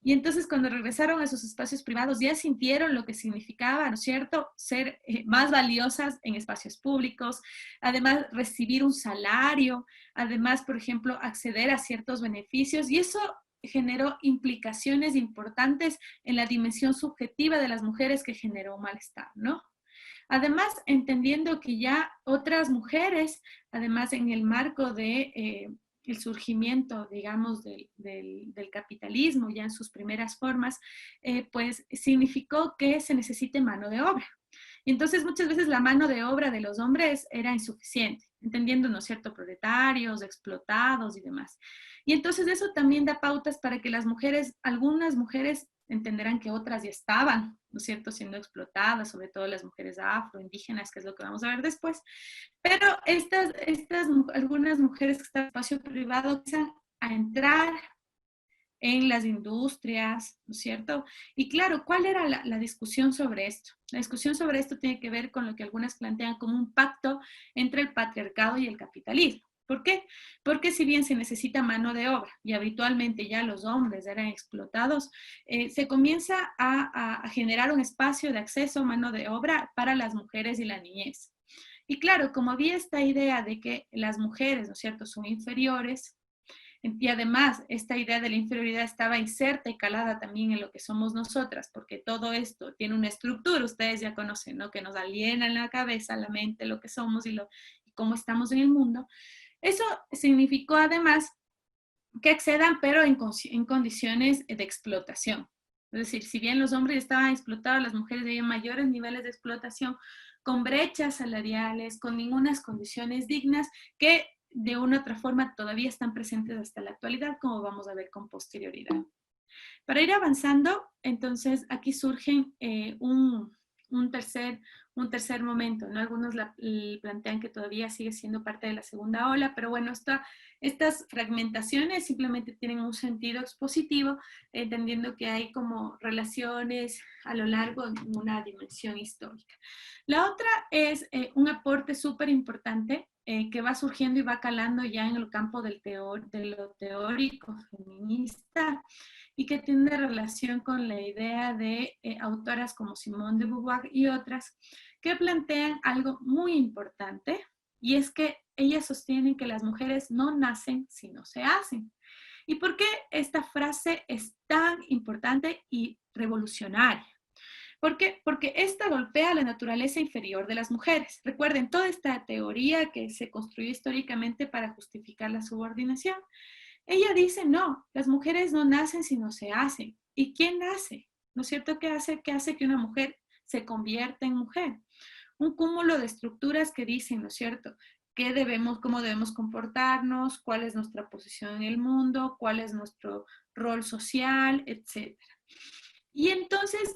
Y entonces cuando regresaron a sus espacios privados ya sintieron lo que significaba, ¿no es cierto?, ser más valiosas en espacios públicos, además recibir un salario, además, por ejemplo, acceder a ciertos beneficios, y eso generó implicaciones importantes en la dimensión subjetiva de las mujeres que generó malestar, ¿no? Además, entendiendo que ya otras mujeres, además en el marco de el surgimiento, digamos, del capitalismo ya en sus primeras formas, pues significó que se necesite mano de obra. Y entonces muchas veces la mano de obra de los hombres era insuficiente, entendiendo, ¿no es cierto?, proletarios, explotados y demás. Y entonces eso también da pautas para que las mujeres, algunas mujeres entenderán que otras ya estaban, ¿no es cierto?, siendo explotadas, sobre todo las mujeres afro, indígenas, que es lo que vamos a ver después. Pero algunas mujeres que están en el espacio privado empiezan a entrar en las industrias, ¿no es cierto? Y claro, ¿cuál era la discusión sobre esto? La discusión sobre esto tiene que ver con lo que algunas plantean como un pacto entre el patriarcado y el capitalismo. ¿Por qué? Porque si bien se necesita mano de obra y habitualmente ya los hombres eran explotados, se comienza a generar un espacio de acceso a mano de obra para las mujeres y la niñez. Y claro, como había esta idea de que las mujeres, ¿no es cierto?, son inferiores, y además esta idea de la inferioridad estaba inserta y calada también en lo que somos nosotras, porque todo esto tiene una estructura, ustedes ya conocen, ¿no?, que nos aliena en la cabeza, la mente, lo que somos y cómo estamos en el mundo. Eso significó además que accedan, pero en condiciones de explotación. Es decir, si bien los hombres estaban explotados, las mujeres tenían mayores niveles de explotación, con brechas salariales, con ningunas condiciones dignas, que de una u otra forma todavía están presentes hasta la actualidad, como vamos a ver con posterioridad. Para ir avanzando, entonces aquí surge un tercer momento, ¿no? Algunos plantean que todavía sigue siendo parte de la segunda ola, pero bueno, estas fragmentaciones simplemente tienen un sentido expositivo, entendiendo que hay como relaciones a lo largo de una dimensión histórica. La otra es un aporte súper importante que va surgiendo y va calando ya en el campo de lo teórico feminista, y que tiene relación con la idea de autoras como Simone de Beauvoir y otras, que plantean algo muy importante, y es que ellas sostienen que las mujeres no nacen, sino se hacen. ¿Y por qué esta frase es tan importante y revolucionaria? ¿Por qué? Porque esta golpea la naturaleza inferior de las mujeres. Recuerden, toda esta teoría que se construyó históricamente para justificar la subordinación. Ella dice, no, las mujeres no nacen sino se hacen. ¿Y quién nace? ¿No es cierto? ¿Qué hace que una mujer se convierta en mujer? Un cúmulo de estructuras que dicen, ¿no es cierto?, cómo debemos comportarnos, cuál es nuestra posición en el mundo, cuál es nuestro rol social, etc. Y entonces,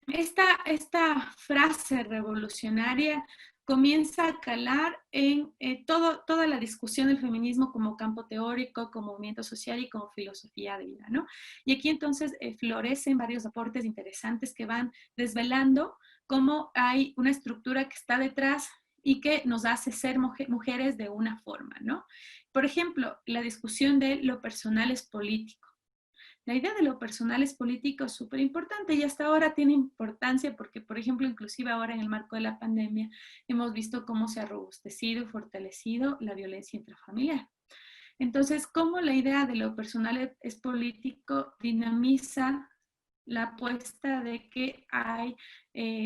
esta frase revolucionaria comienza a calar en toda la discusión del feminismo como campo teórico, como movimiento social y como filosofía de vida, ¿no? Y aquí entonces florecen varios aportes interesantes que van desvelando cómo hay una estructura que está detrás y que nos hace ser mujeres de una forma, ¿no? Por ejemplo, la discusión de lo personal es político. La idea de lo personal es político es súper importante y hasta ahora tiene importancia porque, por ejemplo, inclusive ahora en el marco de la pandemia, hemos visto cómo se ha robustecido y fortalecido la violencia intrafamiliar. Entonces, cómo la idea de lo personal es político dinamiza la apuesta de que hay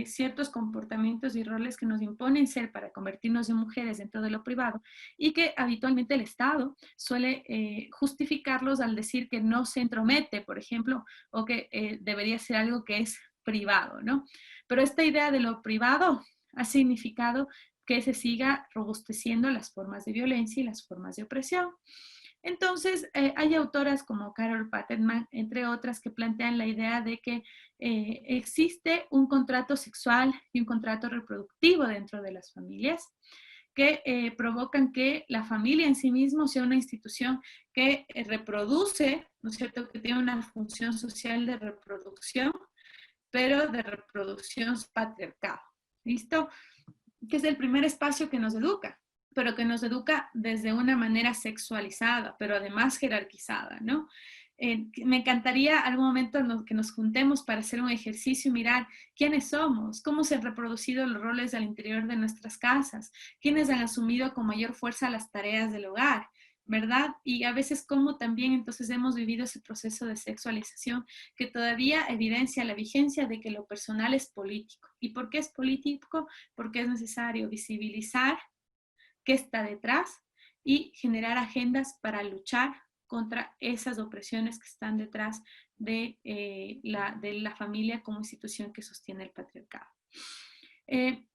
ciertos comportamientos y roles que nos imponen ser para convertirnos en mujeres dentro de lo privado y que habitualmente el Estado suele justificarlos al decir que no se entromete, por ejemplo, o que debería ser algo que es privado, ¿no? Pero esta idea de lo privado ha significado que se siga robusteciendo las formas de violencia y las formas de opresión. Entonces, hay autoras como Carol Paterman, entre otras, que plantean la idea de que existe un contrato sexual y un contrato reproductivo dentro de las familias que provocan que la familia en sí mismo sea una institución que reproduce, ¿no es cierto?, que tiene una función social de reproducción, pero de reproducción patriarcal. ¿Listo? Que es el primer espacio que nos educa, pero que nos educa desde una manera sexualizada, pero además jerarquizada, ¿no? Me encantaría algún momento que nos juntemos para hacer un ejercicio y mirar quiénes somos, cómo se han reproducido los roles al interior de nuestras casas, quiénes han asumido con mayor fuerza las tareas del hogar, ¿verdad? Y a veces cómo también entonces hemos vivido ese proceso de sexualización que todavía evidencia la vigencia de que lo personal es político. ¿Y por qué es político? Porque es necesario visibilizar qué está detrás y generar agendas para luchar contra esas opresiones que están detrás de la familia como institución que sostiene el patriarcado.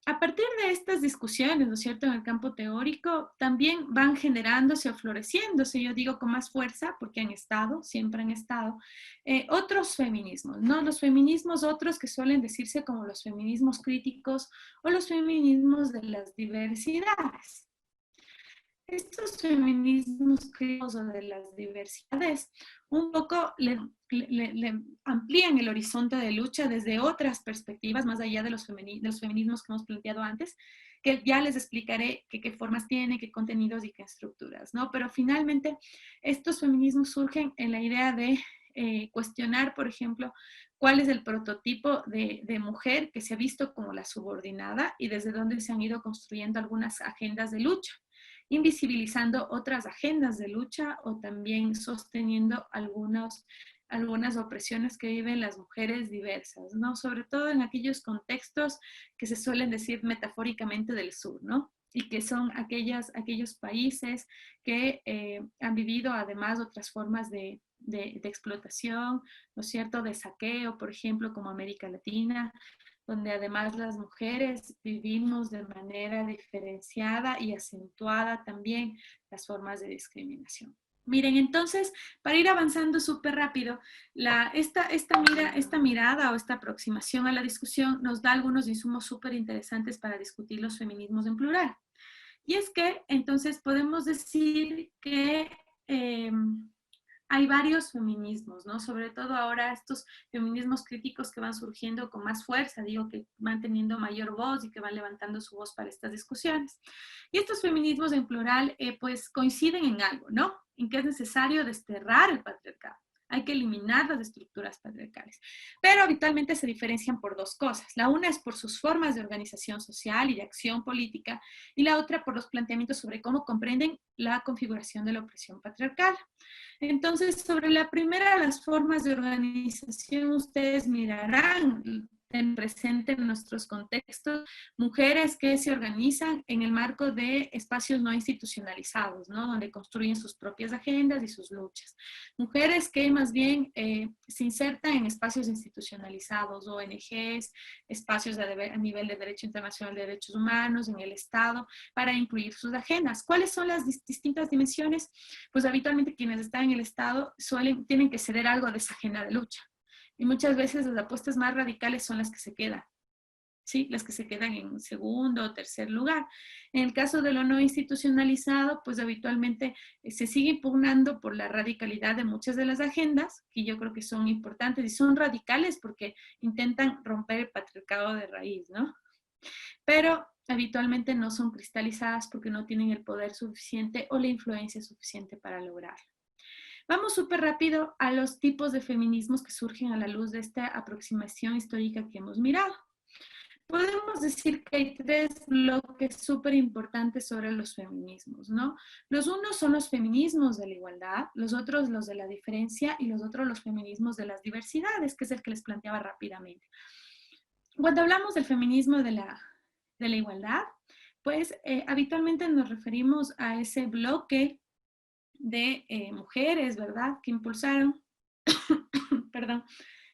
A partir de estas discusiones, ¿no es cierto?, en el campo teórico, también van generándose o floreciéndose, yo digo con más fuerza, porque han estado, siempre han estado, otros feminismos, ¿no? Los feminismos otros que suelen decirse como los feminismos críticos o los feminismos de las diversidades. Estos feminismos críticos o de las diversidades un poco le amplían el horizonte de lucha desde otras perspectivas, más allá de los feminismos que hemos planteado antes, que ya les explicaré qué formas tiene, qué contenidos y qué estructuras, ¿no? Pero finalmente estos feminismos surgen en la idea de cuestionar, por ejemplo, cuál es el prototipo de mujer que se ha visto como la subordinada y desde dónde se han ido construyendo algunas agendas de lucha, invisibilizando otras agendas de lucha o también sosteniendo algunas opresiones que viven las mujeres diversas, ¿no? Sobre todo en aquellos contextos que se suelen decir metafóricamente del sur, ¿no? Y que son aquellos países que han vivido además otras formas de explotación, ¿no es cierto?, de saqueo, por ejemplo, como América Latina, donde además las mujeres vivimos de manera diferenciada y acentuada también las formas de discriminación. Miren, entonces, para ir avanzando súper rápido, esta mirada o esta aproximación a la discusión nos da algunos insumos súper interesantes para discutir los feminismos en plural. Y es que, entonces, podemos decir que hay varios feminismos, ¿no? Sobre todo ahora estos feminismos críticos que van surgiendo con más fuerza, digo, que van teniendo mayor voz y que van levantando su voz para estas discusiones. Y estos feminismos en plural, pues coinciden en algo, ¿no? En que es necesario desterrar el patriarcado. Hay que eliminar las estructuras patriarcales. Pero habitualmente se diferencian por dos cosas. La una es por sus formas de organización social y de acción política, y la otra por los planteamientos sobre cómo comprenden la configuración de la opresión patriarcal. Entonces, sobre la primera, las formas de organización, ustedes mirarán en presente en nuestros contextos, mujeres que se organizan en el marco de espacios no institucionalizados, ¿no? Donde construyen sus propias agendas y sus luchas. Mujeres que más bien se insertan en espacios institucionalizados, ONGs, espacios a nivel de Derecho Internacional de Derechos Humanos, en el Estado, para incluir sus agendas. ¿Cuáles son las distintas dimensiones? Pues habitualmente quienes están en el Estado tienen que ceder algo de esa agenda de lucha. Y muchas veces las apuestas más radicales son las que se quedan, ¿sí? Las que se quedan en segundo o tercer lugar. En el caso de lo no institucionalizado, pues habitualmente se sigue impugnando por la radicalidad de muchas de las agendas, que yo creo que son importantes y son radicales porque intentan romper el patriarcado de raíz, ¿no? Pero habitualmente no son cristalizadas porque no tienen el poder suficiente o la influencia suficiente para lograrlo. Vamos súper rápido a los tipos de feminismos que surgen a la luz de esta aproximación histórica que hemos mirado. Podemos decir que hay tres bloques súper importantes sobre los feminismos, ¿no? Los unos son los feminismos de la igualdad, los otros los de la diferencia y los otros los feminismos de las diversidades, que es el que les planteaba rápidamente. Cuando hablamos del feminismo de la igualdad, pues habitualmente nos referimos a ese bloque de mujeres, ¿verdad?, que impulsaron, perdón,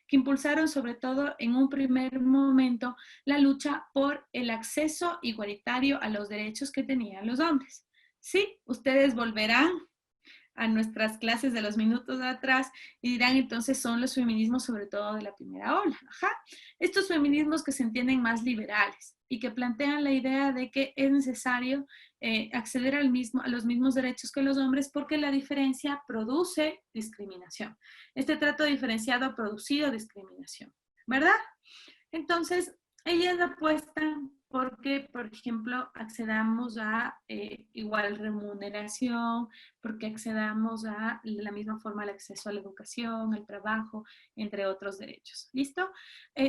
que impulsaron sobre todo en un primer momento la lucha por el acceso igualitario a los derechos que tenían los hombres. Sí, ustedes volverán a nuestras clases de los minutos de atrás y dirán, entonces son los feminismos sobre todo de la primera ola. Ajá. Estos feminismos que se entienden más liberales y que plantean la idea de que es necesario acceder a los mismos derechos que los hombres porque la diferencia produce discriminación. Este trato diferenciado ha producido discriminación, ¿verdad? Entonces, ellas apuestan porque, por ejemplo, accedamos a igual remuneración, porque accedamos a la misma forma al acceso a la educación, al trabajo, entre otros derechos. ¿Listo?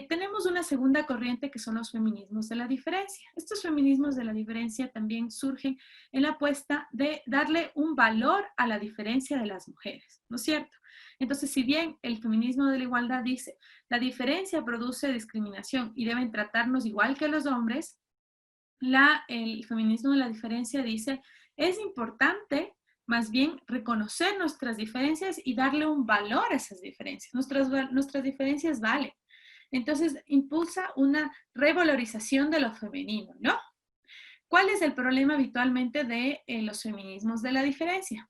Tenemos una segunda corriente que son los feminismos de la diferencia. Estos feminismos de la diferencia también surgen en la apuesta de darle un valor a la diferencia de las mujeres, ¿no es cierto? Entonces, si bien el feminismo de la igualdad dice, la diferencia produce discriminación y deben tratarnos igual que los hombres, el feminismo de la diferencia dice, es importante más bien reconocer nuestras diferencias y darle un valor a esas diferencias. Nuestras diferencias valen. Entonces, impulsa una revalorización de lo femenino, ¿no? ¿Cuál es el problema habitualmente de los feminismos de la diferencia?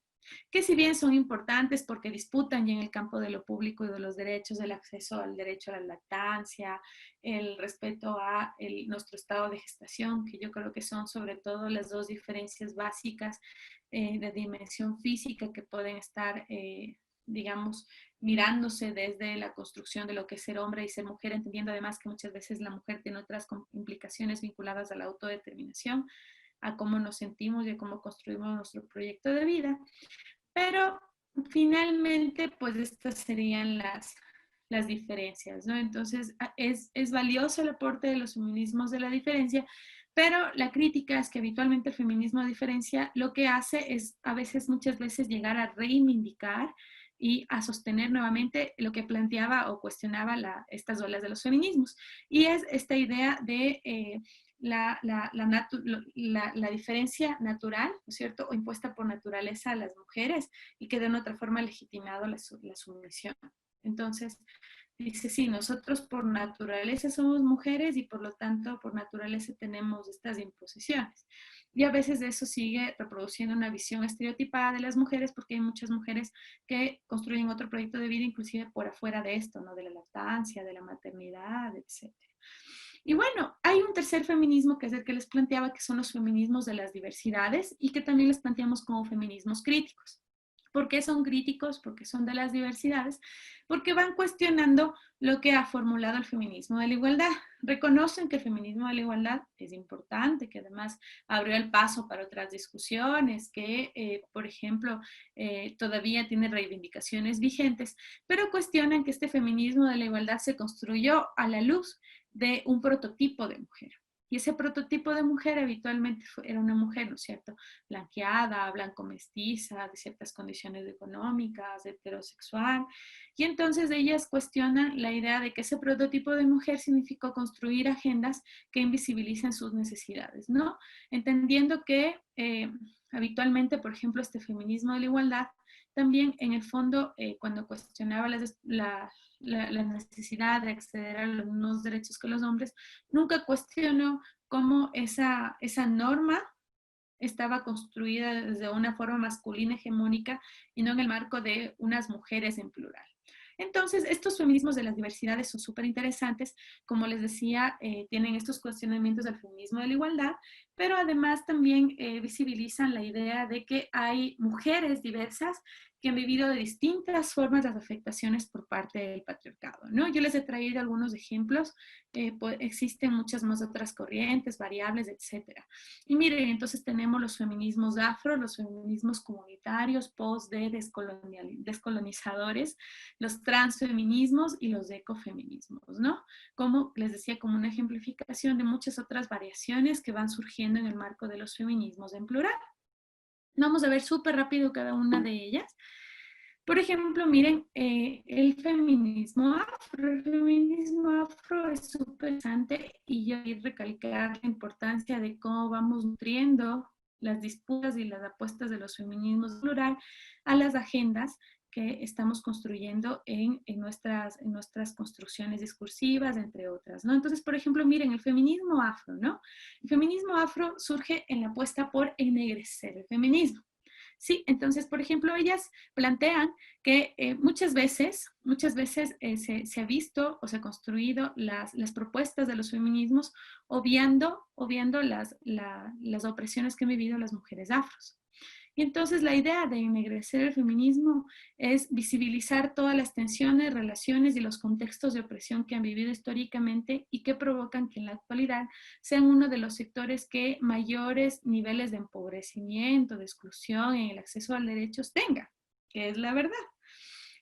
Que si bien son importantes porque disputan ya en el campo de lo público y de los derechos, el acceso al derecho a la lactancia, el respeto a nuestro estado de gestación, que yo creo que son sobre todo las dos diferencias básicas de dimensión física que pueden estar digamos, mirándose desde la construcción de lo que es ser hombre y ser mujer, entendiendo además que muchas veces la mujer tiene otras implicaciones vinculadas a la autodeterminación, a cómo nos sentimos y a cómo construimos nuestro proyecto de vida. Pero finalmente, pues estas serían las diferencias, ¿no? Entonces, es valioso el aporte de los feminismos de la diferencia, pero la crítica es que habitualmente el feminismo de diferencia lo que hace es a veces, muchas veces, llegar a reivindicar y a sostener nuevamente lo que planteaba o cuestionaba estas olas de los feminismos. Y es esta idea de la diferencia natural, ¿no es cierto?, o impuesta por naturaleza a las mujeres y que de una otra forma ha legitimado la sumisión. Entonces, dice, sí, nosotros por naturaleza somos mujeres y por lo tanto por naturaleza tenemos estas imposiciones. Y a veces eso sigue reproduciendo una visión estereotipada de las mujeres porque hay muchas mujeres que construyen otro proyecto de vida inclusive por afuera de esto, ¿no? De la lactancia, de la maternidad, etc. Y bueno, hay un tercer feminismo que es el que les planteaba, que son los feminismos de las diversidades y que también les planteamos como feminismos críticos. ¿Por qué son críticos? Porque son de las diversidades, porque van cuestionando lo que ha formulado el feminismo de la igualdad. Reconocen que el feminismo de la igualdad es importante, que además abrió el paso para otras discusiones, que, por ejemplo, todavía tiene reivindicaciones vigentes, pero cuestionan que este feminismo de la igualdad se construyó a la luz de un prototipo de mujer. Y ese prototipo de mujer habitualmente era una mujer, ¿no es cierto?, blanqueada, blanco-mestiza, de ciertas condiciones económicas, heterosexual. Y entonces ellas cuestionan la idea de que ese prototipo de mujer significó construir agendas que invisibilicen sus necesidades, ¿no? Entendiendo que habitualmente, por ejemplo, este feminismo de la igualdad, también en el fondo, cuando cuestionaba la necesidad de acceder a los mismos derechos que los hombres, nunca cuestionó cómo esa norma estaba construida desde una forma masculina hegemónica y no en el marco de unas mujeres en plural. Entonces, estos feminismos de las diversidades son súper interesantes. Como les decía, tienen estos cuestionamientos del feminismo de la igualdad, pero además también visibilizan la idea de que hay mujeres diversas que han vivido de distintas formas las afectaciones por parte del patriarcado, ¿no? Yo les he traído algunos ejemplos, pues existen muchas más otras corrientes, variables, etcétera. Y miren, entonces tenemos los feminismos afro, los feminismos comunitarios, descolonizadores, los transfeminismos y los ecofeminismos, ¿no? Como les decía, como una ejemplificación de muchas otras variaciones que van surgiendo en el marco de los feminismos en plural. Vamos a ver súper rápido cada una de ellas. Por ejemplo, miren, el feminismo afro. El feminismo afro es súper interesante y yo quiero recalcar la importancia de cómo vamos nutriendo las disputas y las apuestas de los feminismos en plural a las agendas que estamos construyendo en nuestras construcciones discursivas, entre otras, ¿no? Entonces, por ejemplo, miren, el feminismo afro, ¿no? El feminismo afro surge en la apuesta por ennegrecer el feminismo. Sí, entonces, por ejemplo, ellas plantean que muchas veces se ha visto o se ha construido las propuestas de los feminismos obviando las opresiones que han vivido las mujeres afros. Y entonces la idea de ennegrecer el feminismo es visibilizar todas las tensiones, relaciones y los contextos de opresión que han vivido históricamente y que provocan que en la actualidad sean uno de los sectores que mayores niveles de empobrecimiento, de exclusión en el acceso a derechos tengan, que es la verdad.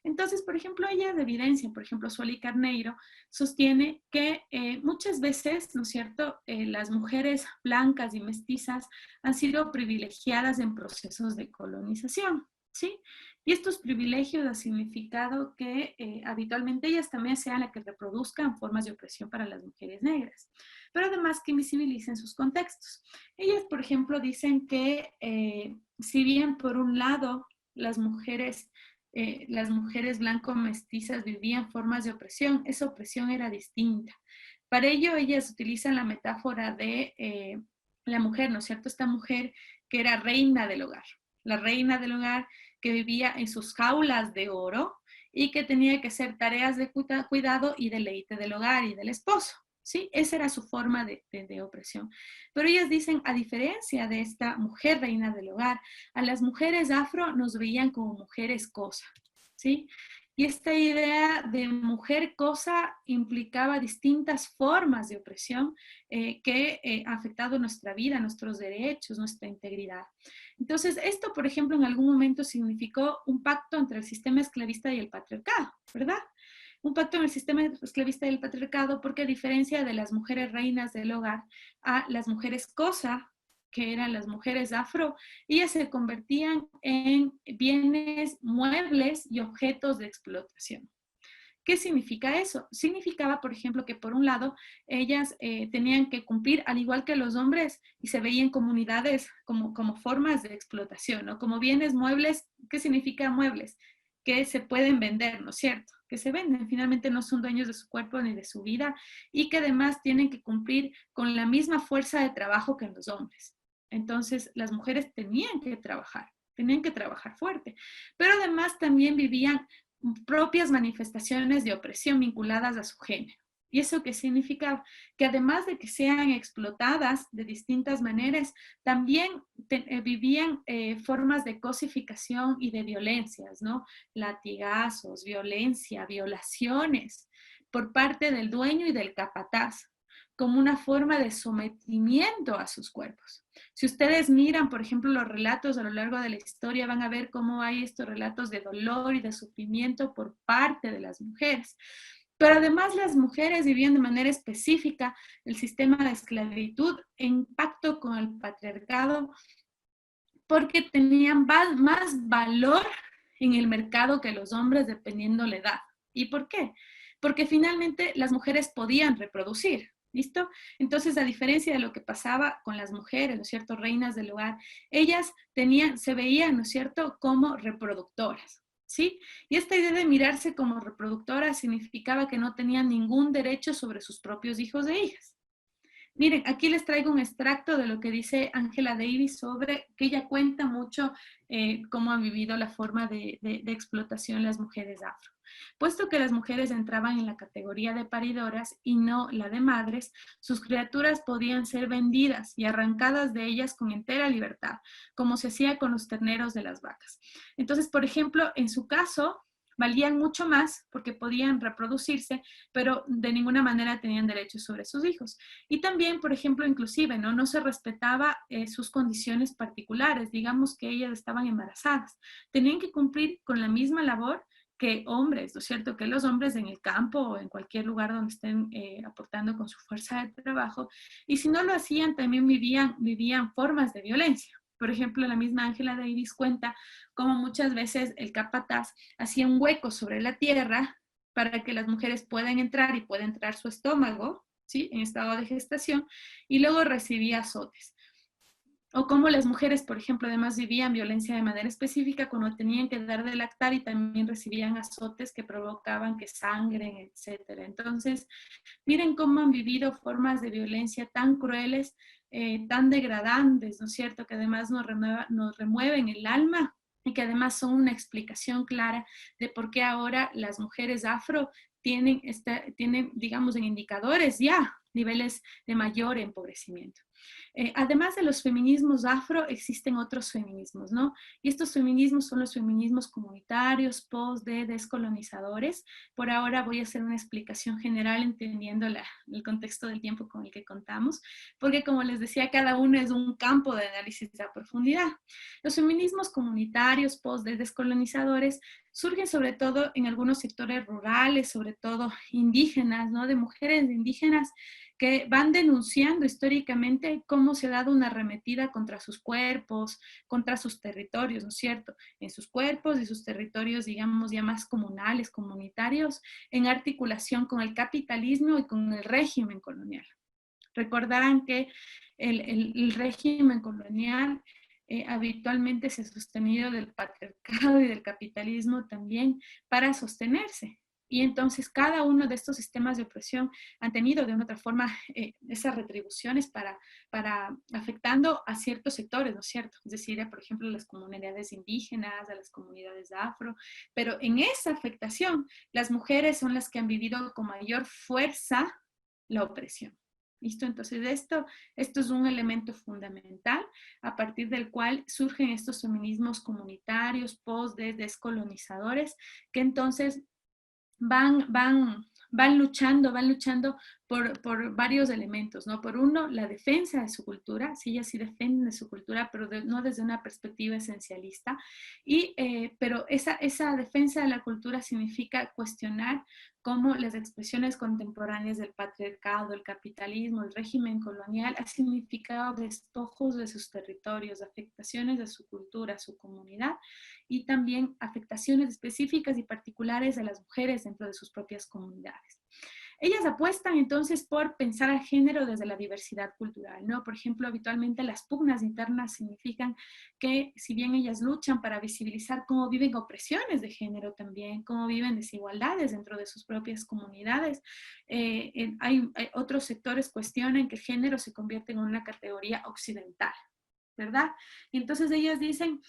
Entonces, por ejemplo, ella de evidencia, por ejemplo, Sueli Carneiro, sostiene que muchas veces, ¿no es cierto?, las mujeres blancas y mestizas han sido privilegiadas en procesos de colonización, ¿sí? Y estos privilegios han significado que habitualmente ellas también sean las que reproduzcan formas de opresión para las mujeres negras, pero además que invisibilicen sus contextos. Ellas, por ejemplo, dicen que si bien por un lado las mujeres blanco-mestizas vivían formas de opresión, esa opresión era distinta. Para ello, ellas utilizan la metáfora de la mujer, ¿no es cierto? Esta mujer que era reina del hogar, la reina del hogar que vivía en sus jaulas de oro y que tenía que hacer tareas de cuidado y deleite del hogar y del esposo. ¿Sí? Esa era su forma de opresión. Pero ellas dicen, a diferencia de esta mujer reina del hogar, a las mujeres afro nos veían como mujeres cosa. ¿sí? Y esta idea de mujer cosa implicaba distintas formas de opresión que ha afectado nuestra vida, nuestros derechos, nuestra integridad. Entonces, esto, por ejemplo, en algún momento significó un pacto entre el sistema esclavista y el patriarcado, ¿verdad? Un pacto en el sistema esclavista y el patriarcado porque a diferencia de las mujeres reinas del hogar, a las mujeres cosa, que eran las mujeres afro, ellas se convertían en bienes muebles y objetos de explotación. ¿Qué significa eso? Significaba, por ejemplo, que por un lado ellas tenían que cumplir, al igual que los hombres, y se veían comunidades como formas de explotación, ¿no? Como bienes muebles. ¿Qué significa muebles? Que se pueden vender, ¿no es cierto? Que se venden, finalmente no son dueños de su cuerpo ni de su vida, y que además tienen que cumplir con la misma fuerza de trabajo que los hombres. Entonces, las mujeres tenían que trabajar fuerte, pero además también vivían propias manifestaciones de opresión vinculadas a su género. ¿Y eso qué significa? Que además de que sean explotadas de distintas maneras, también vivían formas de cosificación y de violencias, ¿no? Latigazos, violencia, violaciones por parte del dueño y del capataz, como una forma de sometimiento a sus cuerpos. Si ustedes miran, por ejemplo, los relatos a lo largo de la historia, van a ver cómo hay estos relatos de dolor y de sufrimiento por parte de las mujeres. Pero además las mujeres vivían de manera específica el sistema de esclavitud en pacto con el patriarcado porque tenían más valor en el mercado que los hombres dependiendo la edad. ¿Y por qué? Porque finalmente las mujeres podían reproducir. ¿Listo? Entonces, a diferencia de lo que pasaba con las mujeres, ¿no es cierto?, reinas del hogar, ellas se veían, ¿no es cierto?, como reproductoras, ¿sí? Y esta idea de mirarse como reproductoras significaba que no tenían ningún derecho sobre sus propios hijos e hijas. Miren, aquí les traigo un extracto de lo que dice Angela Davis sobre que ella cuenta mucho cómo han vivido la forma de explotación las mujeres afro. Puesto que las mujeres entraban en la categoría de paridoras y no la de madres, sus criaturas podían ser vendidas y arrancadas de ellas con entera libertad, como se hacía con los terneros de las vacas. Entonces, por ejemplo, en su caso, valían mucho más porque podían reproducirse, pero de ninguna manera tenían derechos sobre sus hijos. Y también, por ejemplo, inclusive, no se respetaba sus condiciones particulares. Digamos que ellas estaban embarazadas. Tenían que cumplir con la misma labor que hombres, ¿no es cierto? Que los hombres en el campo o en cualquier lugar donde estén aportando con su fuerza de trabajo. Y si no lo hacían, también vivían formas de violencia. Por ejemplo, la misma Angela Davis cuenta cómo muchas veces el capataz hacía un hueco sobre la tierra para que las mujeres puedan entrar y pueda entrar su estómago, ¿sí?, en estado de gestación, y luego recibía azotes. O cómo las mujeres, por ejemplo, además vivían violencia de manera específica cuando tenían que dar de lactar y también recibían azotes que provocaban que sangren, etc. Entonces, miren cómo han vivido formas de violencia tan crueles, tan degradantes, ¿no es cierto?, que además nos remueven el alma y que además son una explicación clara de por qué ahora las mujeres afro tienen, digamos, en indicadores ya niveles de mayor empobrecimiento. Además de los feminismos afro, existen otros feminismos, ¿no? Y estos feminismos son los feminismos comunitarios, descolonizadores. Por ahora voy a hacer una explicación general entendiendo el contexto del tiempo con el que contamos, porque como les decía, cada uno es un campo de análisis a profundidad. Los feminismos comunitarios, descolonizadores, surgen sobre todo en algunos sectores rurales, sobre todo indígenas, ¿no? De mujeres indígenas que van denunciando históricamente cómo se ha dado una arremetida contra sus cuerpos, contra sus territorios, ¿no es cierto? En sus cuerpos y sus territorios, digamos, ya más comunales, comunitarios, en articulación con el capitalismo y con el régimen colonial. Recordarán que el régimen colonial habitualmente se ha sostenido del patriarcado y del capitalismo también para sostenerse. Y entonces cada uno de estos sistemas de opresión han tenido de una otra forma esas retribuciones para afectando a ciertos sectores, ¿no es cierto? Es decir, por ejemplo, a las comunidades indígenas, a las comunidades afro, pero en esa afectación las mujeres son las que han vivido con mayor fuerza la opresión. ¿Listo? Entonces esto es un elemento fundamental a partir del cual surgen estos feminismos comunitarios, descolonizadores, que entonces van luchando por varios elementos, ¿no? Por uno, la defensa de su cultura, sí, ellas sí defienden de su cultura, pero no desde una perspectiva esencialista, pero esa defensa de la cultura significa cuestionar cómo las expresiones contemporáneas del patriarcado, el capitalismo, el régimen colonial ha significado despojos de sus territorios, afectaciones de su cultura, su comunidad, y también afectaciones específicas y particulares de las mujeres dentro de sus propias comunidades. Ellas apuestan entonces por pensar al género desde la diversidad cultural, ¿no? Por ejemplo, habitualmente las pugnas internas significan que si bien ellas luchan para visibilizar cómo viven opresiones de género también, cómo viven desigualdades dentro de sus propias comunidades, otros sectores cuestionan que el género se convierte en una categoría occidental, ¿verdad? Y entonces ellas dicen,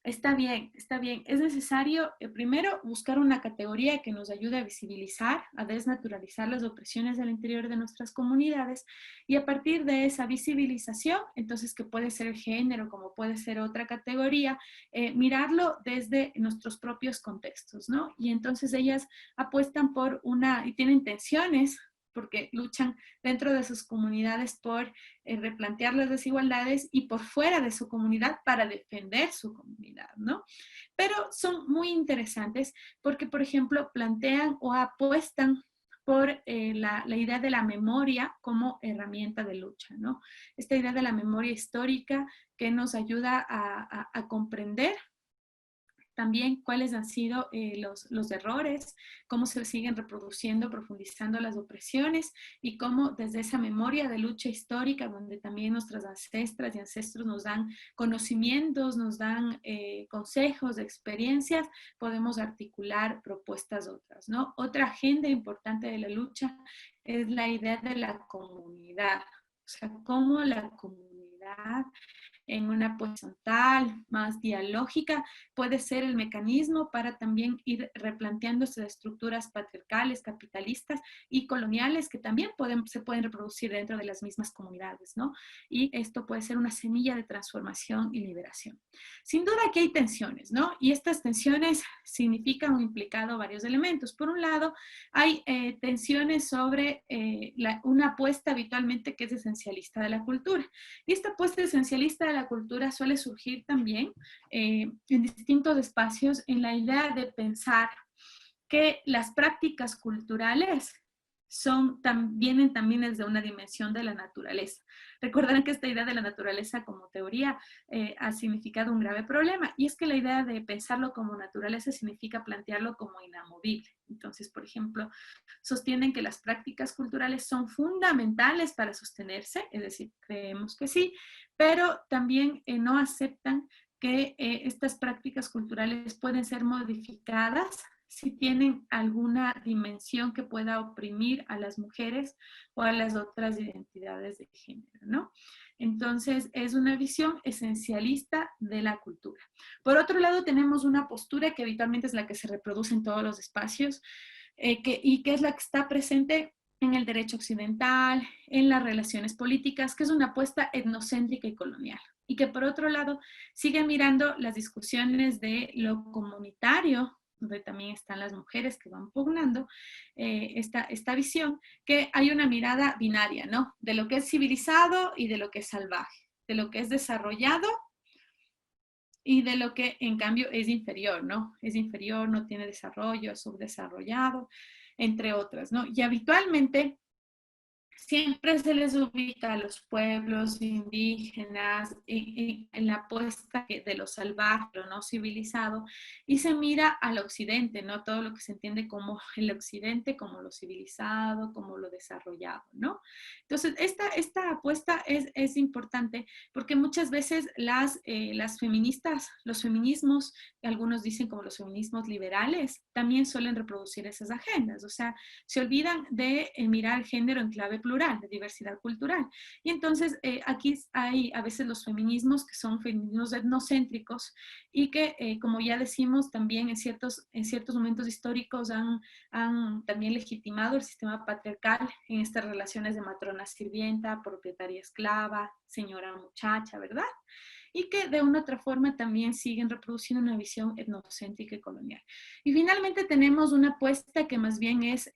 está bien, es necesario primero buscar una categoría que nos ayude a visibilizar, a desnaturalizar las opresiones del interior de nuestras comunidades, y a partir de esa visibilización, entonces que puede ser el género, como puede ser otra categoría, mirarlo desde nuestros propios contextos, ¿no? Y entonces ellas apuestan por y tienen tensiones, porque luchan dentro de sus comunidades por replantear las desigualdades y por fuera de su comunidad para defender su comunidad, ¿no? Pero son muy interesantes porque, por ejemplo, plantean o apuestan por la idea de la memoria como herramienta de lucha, ¿no? Esta idea de la memoria histórica que nos ayuda a comprender también cuáles han sido los errores, cómo se siguen reproduciendo, profundizando las opresiones y cómo desde esa memoria de lucha histórica, donde también nuestras ancestras y ancestros nos dan conocimientos, nos dan consejos, experiencias, podemos articular propuestas otras, ¿no? Otra agenda importante de la lucha es la idea de la comunidad, o sea, cómo la comunidad en una horizontal, más dialógica, puede ser el mecanismo para también ir replanteándose de estructuras patriarcales, capitalistas y coloniales que también se pueden reproducir dentro de las mismas comunidades, ¿no? Y esto puede ser una semilla de transformación y liberación. Sin duda que hay tensiones, ¿no? Y estas tensiones significan o implicado varios elementos. Por un lado, hay tensiones sobre una apuesta habitualmente que es esencialista de la cultura. Y esta apuesta esencialista de la cultura suele surgir también en distintos espacios en la idea de pensar que las prácticas culturales vienen también desde una dimensión de la naturaleza. Recordarán que esta idea de la naturaleza como teoría ha significado un grave problema, y es que la idea de pensarlo como naturaleza significa plantearlo como inamovible. Entonces, por ejemplo, sostienen que las prácticas culturales son fundamentales para sostenerse, es decir, creemos que sí, pero también no aceptan que estas prácticas culturales pueden ser modificadas si tienen alguna dimensión que pueda oprimir a las mujeres o a las otras identidades de género, ¿no? Entonces, es una visión esencialista de la cultura. Por otro lado, tenemos una postura que habitualmente es la que se reproduce en todos los espacios y que es la que está presente en el derecho occidental, en las relaciones políticas, que es una apuesta etnocéntrica y colonial. Y que por otro lado sigue mirando las discusiones de lo comunitario, donde también están las mujeres que van pugnando esta visión, que hay una mirada binaria, ¿no? De lo que es civilizado y de lo que es salvaje, de lo que es desarrollado y de lo que en cambio es inferior, ¿no? Es inferior, no tiene desarrollo, es subdesarrollado, entre otras, ¿no? Y habitualmente siempre se les ubica a los pueblos indígenas en la apuesta de lo salvaje, lo no civilizado, y se mira al occidente, ¿no? Todo lo que se entiende como el occidente, como lo civilizado, como lo desarrollado, ¿no? Entonces, esta apuesta es importante porque muchas veces las feministas, los feminismos, algunos dicen como los feminismos liberales, también suelen reproducir esas agendas, o sea, se olvidan de mirar el género en clave plural, de diversidad cultural. Y entonces aquí hay a veces los feminismos que son feminismos etnocéntricos y que, como ya decimos, también en ciertos momentos históricos han también legitimado el sistema patriarcal en estas relaciones de matrona sirvienta, propietaria esclava, señora muchacha, ¿verdad? Y que de una u otra forma también siguen reproduciendo una visión etnocéntrica y colonial. Y finalmente tenemos una apuesta que más bien es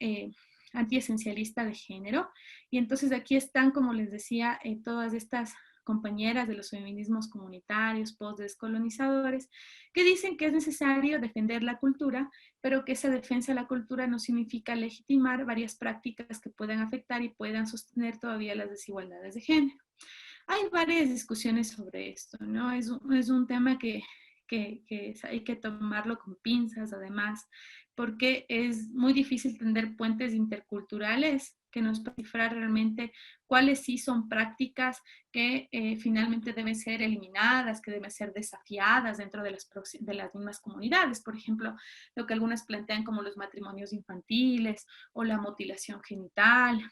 antiesencialista de género, y entonces aquí están, como les decía, todas estas compañeras de los feminismos comunitarios, postdescolonizadores, que dicen que es necesario defender la cultura, pero que esa defensa de la cultura no significa legitimar varias prácticas que puedan afectar y puedan sostener todavía las desigualdades de género. Hay varias discusiones sobre esto, ¿no? Es un tema que hay que tomarlo con pinzas, además, porque es muy difícil tender puentes interculturales que nos puedan cifrar realmente cuáles sí son prácticas que finalmente deben ser eliminadas, que deben ser desafiadas dentro de las mismas comunidades. Por ejemplo, lo que algunas plantean como los matrimonios infantiles o la mutilación genital,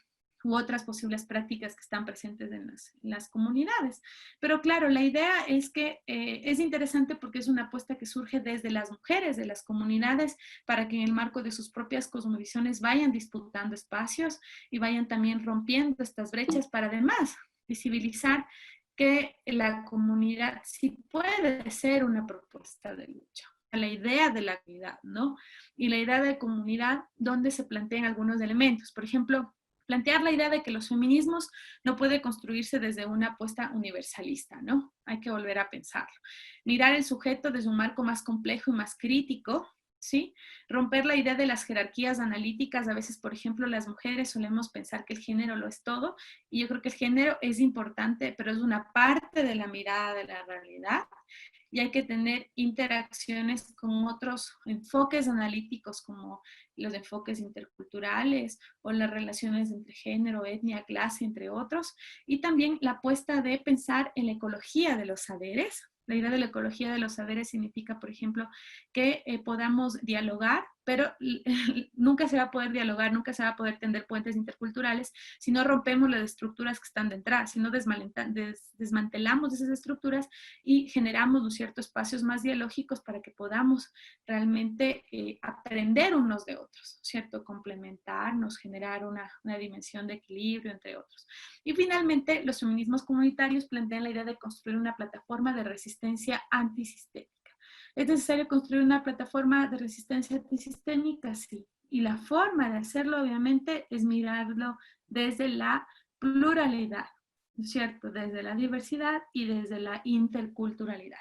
u otras posibles prácticas que están presentes en las comunidades. Pero claro, la idea es que es interesante porque es una apuesta que surge desde las mujeres de las comunidades para que en el marco de sus propias cosmovisiones vayan disputando espacios y vayan también rompiendo estas brechas para además visibilizar que la comunidad sí puede ser una propuesta de lucha. La idea de la comunidad, ¿no? Y la idea de comunidad donde se plantean algunos elementos. Por ejemplo, plantear la idea de que los feminismos no puede construirse desde una apuesta universalista, ¿no? Hay que volver a pensarlo. Mirar el sujeto desde un marco más complejo y más crítico, ¿sí? Romper la idea de las jerarquías analíticas. A veces, por ejemplo, las mujeres solemos pensar que el género lo es todo, y yo creo que el género es importante, pero es una parte de la mirada de la realidad. Y hay que tener interacciones con otros enfoques analíticos como los enfoques interculturales o las relaciones entre género, etnia, clase, entre otros. Y también la apuesta de pensar en la ecología de los saberes. La idea de la ecología de los saberes significa, por ejemplo, que podamos dialogar, pero nunca se va a poder dialogar, nunca se va a poder tender puentes interculturales si no rompemos las estructuras que están detrás, si no desmantelamos esas estructuras y generamos, ¿no es cierto?, espacios más dialógicos para que podamos realmente aprender unos de otros, ¿cierto?, complementarnos, generar una dimensión de equilibrio, entre otros. Y finalmente, los feminismos comunitarios plantean la idea de construir una plataforma de resistencia antisistémica. ¿Es necesario construir una plataforma de resistencia antisistémica? Sí. Y la forma de hacerlo, obviamente, es mirarlo desde la pluralidad, ¿no es cierto? Desde la diversidad y desde la interculturalidad.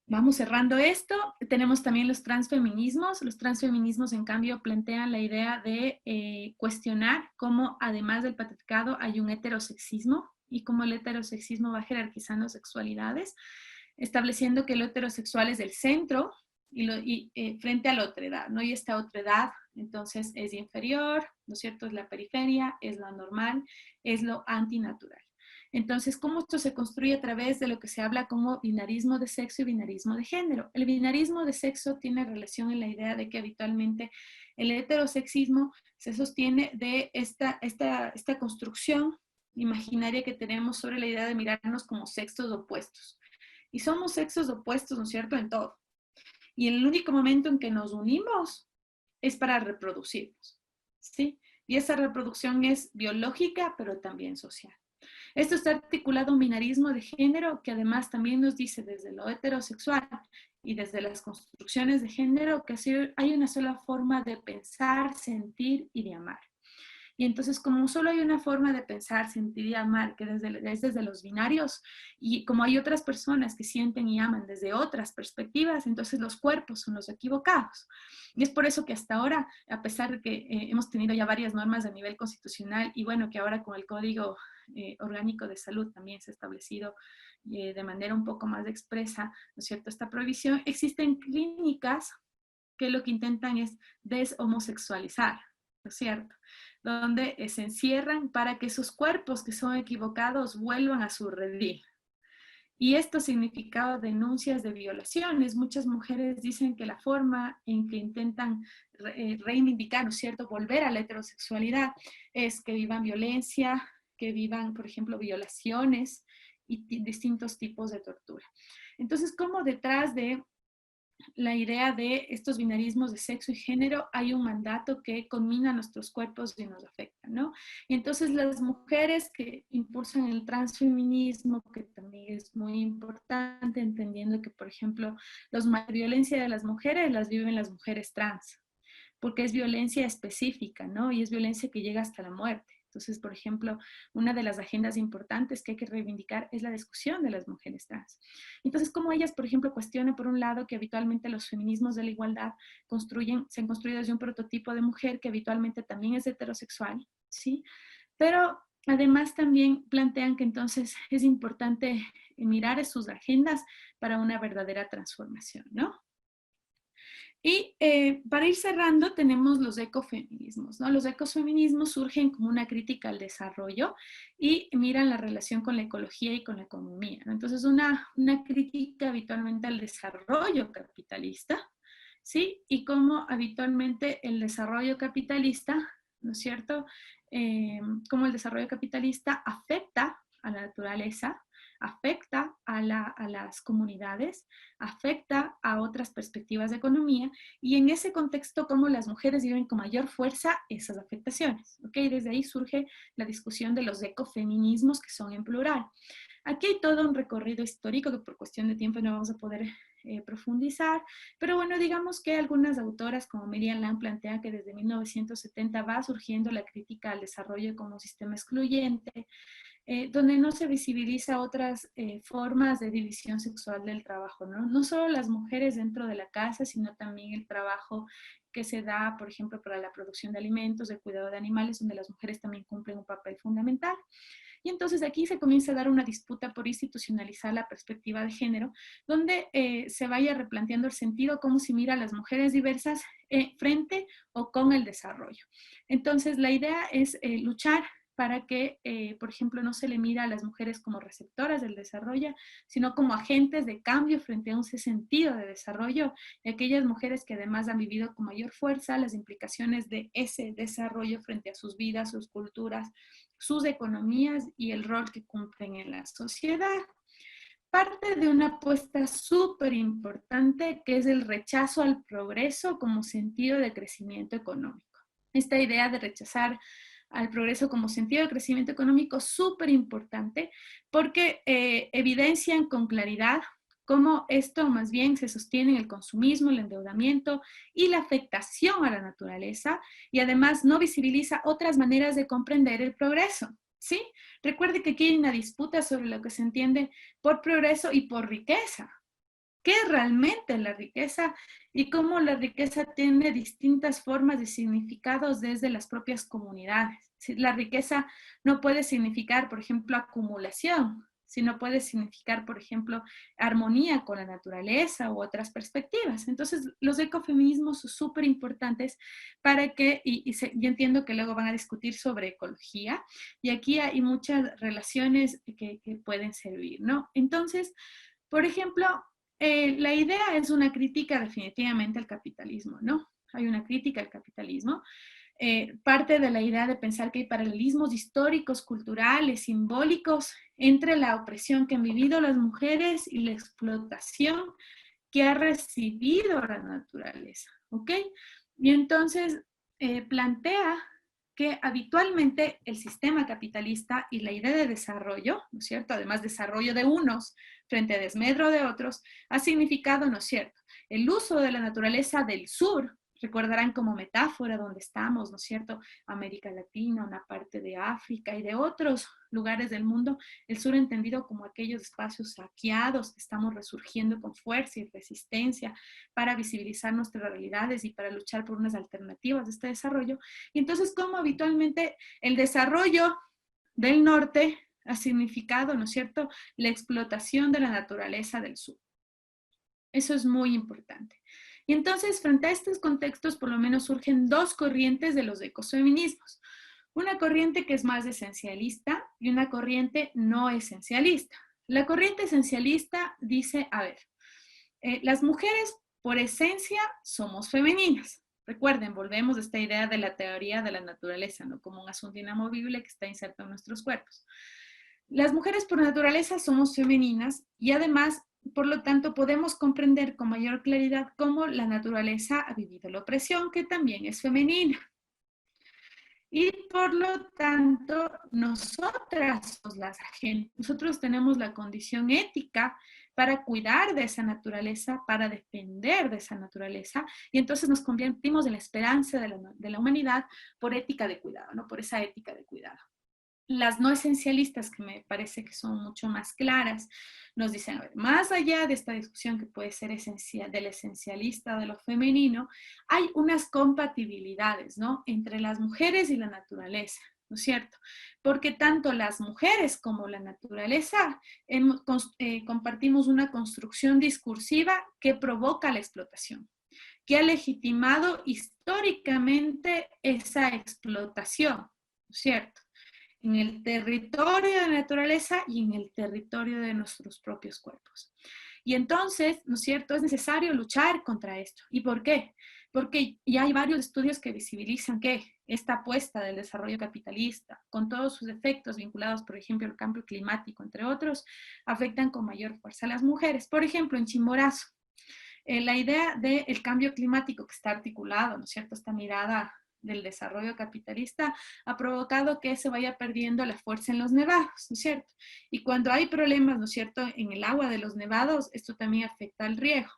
Vamos cerrando esto. Tenemos también los transfeminismos. Los transfeminismos, en cambio, plantean la idea de cuestionar cómo, además del patriarcado, hay un heterosexismo y cómo el heterosexismo va jerarquizando sexualidades, estableciendo que lo heterosexual es el centro y frente a la otredad, ¿no? Y esta otredad, entonces, es inferior, ¿no es cierto? Es la periferia, es lo anormal, es lo antinatural. Entonces, ¿cómo esto se construye a través de lo que se habla como binarismo de sexo y binarismo de género? El binarismo de sexo tiene relación en la idea de que habitualmente el heterosexismo se sostiene de esta construcción imaginaria que tenemos sobre la idea de mirarnos como sexos opuestos. Y somos sexos opuestos, ¿no es cierto?, en todo. Y el único momento en que nos unimos es para reproducirnos, ¿sí? Y esa reproducción es biológica, pero también social. Esto está articulado en binarismo de género, que además también nos dice desde lo heterosexual y desde las construcciones de género que hay una sola forma de pensar, sentir y de amar. Y entonces, como solo hay una forma de pensar, sentir y amar, que es desde los binarios, y como hay otras personas que sienten y aman desde otras perspectivas, entonces los cuerpos son los equivocados. Y es por eso que hasta ahora, a pesar de que hemos tenido ya varias normas a nivel constitucional, y bueno, que ahora con el Código Orgánico de Salud también se ha establecido de manera un poco más expresa, ¿no es cierto?, esta prohibición, existen clínicas que lo que intentan es deshomosexualizar, ¿no es cierto?, donde se encierran para que esos cuerpos que son equivocados vuelvan a su redil. Y esto significaba denuncias de violaciones. Muchas mujeres dicen que la forma en que intentan reivindicar, ¿no es cierto?, volver a la heterosexualidad es que vivan violencia, que vivan, por ejemplo, violaciones y distintos tipos de tortura. Entonces, como detrás de la idea de estos binarismos de sexo y género hay un mandato que conmina nuestros cuerpos y nos afecta, ¿no? Y entonces las mujeres que impulsan el transfeminismo, que también es muy importante, entendiendo que, por ejemplo, la violencia de las mujeres las viven las mujeres trans, porque es violencia específica, ¿no? Y es violencia que llega hasta la muerte. Entonces, por ejemplo, una de las agendas importantes que hay que reivindicar es la discusión de las mujeres trans. Entonces, como ellas, por ejemplo, cuestionan, por un lado, que habitualmente los feminismos de la igualdad se han construido desde un prototipo de mujer que habitualmente también es heterosexual, ¿sí? Pero además también plantean que entonces es importante mirar sus agendas para una verdadera transformación, ¿no? Y para ir cerrando, tenemos los ecofeminismos, ¿no? Los ecofeminismos surgen como una crítica al desarrollo y miran la relación con la ecología y con la economía, ¿no? Entonces, una crítica habitualmente al desarrollo capitalista, ¿sí? Y cómo habitualmente el desarrollo capitalista, ¿no es cierto? Cómo el desarrollo capitalista afecta a la naturaleza, afecta a las comunidades, afecta a otras perspectivas de economía y en ese contexto cómo las mujeres viven con mayor fuerza esas afectaciones. ¿Ok? Desde ahí surge la discusión de los ecofeminismos que son en plural. Aquí hay todo un recorrido histórico que por cuestión de tiempo no vamos a poder profundizar, pero bueno, digamos que algunas autoras como Miriam Lam plantean que desde 1970 va surgiendo la crítica al desarrollo como un sistema excluyente, donde no se visibiliza otras formas de división sexual del trabajo, ¿no? No solo las mujeres dentro de la casa, sino también el trabajo que se da, por ejemplo, para la producción de alimentos, el cuidado de animales, donde las mujeres también cumplen un papel fundamental. Y entonces aquí se comienza a dar una disputa por institucionalizar la perspectiva de género, donde se vaya replanteando el sentido, cómo se mira a las mujeres diversas frente o con el desarrollo. Entonces la idea es luchar para que, por ejemplo, no se le mira a las mujeres como receptoras del desarrollo, sino como agentes de cambio frente a un sentido de desarrollo, y aquellas mujeres que además han vivido con mayor fuerza las implicaciones de ese desarrollo frente a sus vidas, sus culturas, sus economías y el rol que cumplen en la sociedad. Parte de una apuesta súper importante que es el rechazo al progreso como sentido de crecimiento económico. Esta idea de rechazar al progreso como sentido de crecimiento económico súper importante porque evidencian con claridad cómo esto más bien se sostiene en el consumismo, el endeudamiento y la afectación a la naturaleza y además no visibiliza otras maneras de comprender el progreso, ¿sí? Recuerde que aquí hay una disputa sobre lo que se entiende por progreso y por riqueza. ¿Qué es realmente la riqueza y cómo la riqueza tiene distintas formas de significados desde las propias comunidades? La riqueza no puede significar, por ejemplo, acumulación, sino puede significar, por ejemplo, armonía con la naturaleza u otras perspectivas. Entonces, los ecofeminismos son súper importantes para que, yo entiendo que luego van a discutir sobre ecología, y aquí hay muchas relaciones que pueden servir, ¿no? Entonces, por ejemplo, la idea es una crítica definitivamente al capitalismo, ¿no? Hay una crítica al capitalismo. Parte de la idea de pensar que hay paralelismos históricos, culturales, simbólicos entre la opresión que han vivido las mujeres y la explotación que ha recibido la naturaleza, ¿ok? Y entonces plantea que habitualmente el sistema capitalista y la idea de desarrollo, ¿no es cierto?, además desarrollo de unos frente a desmedro de otros, ha significado, ¿no es cierto?, el uso de la naturaleza del sur, recordarán como metáfora donde estamos, ¿no es cierto?, América Latina, una parte de África y de otros lugares del mundo, el sur entendido como aquellos espacios saqueados que estamos resurgiendo con fuerza y resistencia para visibilizar nuestras realidades y para luchar por unas alternativas de este desarrollo. Y entonces, como habitualmente el desarrollo del norte ha significado, ¿no es cierto?, la explotación de la naturaleza del sur. Eso es muy importante. Y entonces, frente a estos contextos, por lo menos surgen dos corrientes de los ecofeminismos. Una corriente que es más esencialista y una corriente no esencialista. La corriente esencialista dice, a ver, las mujeres por esencia somos femeninas. Recuerden, volvemos a esta idea de la teoría de la naturaleza, ¿no? Como un asunto inamovible que está inserto en nuestros cuerpos. Las mujeres por naturaleza somos femeninas y además, por lo tanto, podemos comprender con mayor claridad cómo la naturaleza ha vivido la opresión, que también es femenina. Y por lo tanto, nosotras somos las agentes. Nosotros tenemos la condición ética para cuidar de esa naturaleza, para defender de esa naturaleza, y entonces nos convertimos en la esperanza de la humanidad por ética de cuidado, ¿no? Por esa ética de cuidado. Las no esencialistas, que me parece que son mucho más claras, nos dicen, a ver, más allá de esta discusión que puede ser esencial, del esencialista de lo femenino, hay unas compatibilidades, ¿no? Entre las mujeres y la naturaleza, ¿no es cierto? Porque tanto las mujeres como la naturaleza compartimos una construcción discursiva que provoca la explotación, que ha legitimado históricamente esa explotación, ¿no es cierto? En el territorio de la naturaleza y en el territorio de nuestros propios cuerpos. Y entonces, ¿no es cierto?, es necesario luchar contra esto. ¿Y por qué? Porque ya hay varios estudios que visibilizan que esta apuesta del desarrollo capitalista, con todos sus efectos vinculados, por ejemplo, al cambio climático, entre otros, afectan con mayor fuerza a las mujeres. Por ejemplo, en Chimborazo, la idea del cambio climático que está articulado, ¿no es cierto?, esta mirada del desarrollo capitalista ha provocado que se vaya perdiendo la fuerza en los nevados, ¿no es cierto? Y cuando hay problemas, ¿no es cierto?, en el agua de los nevados, esto también afecta al riego.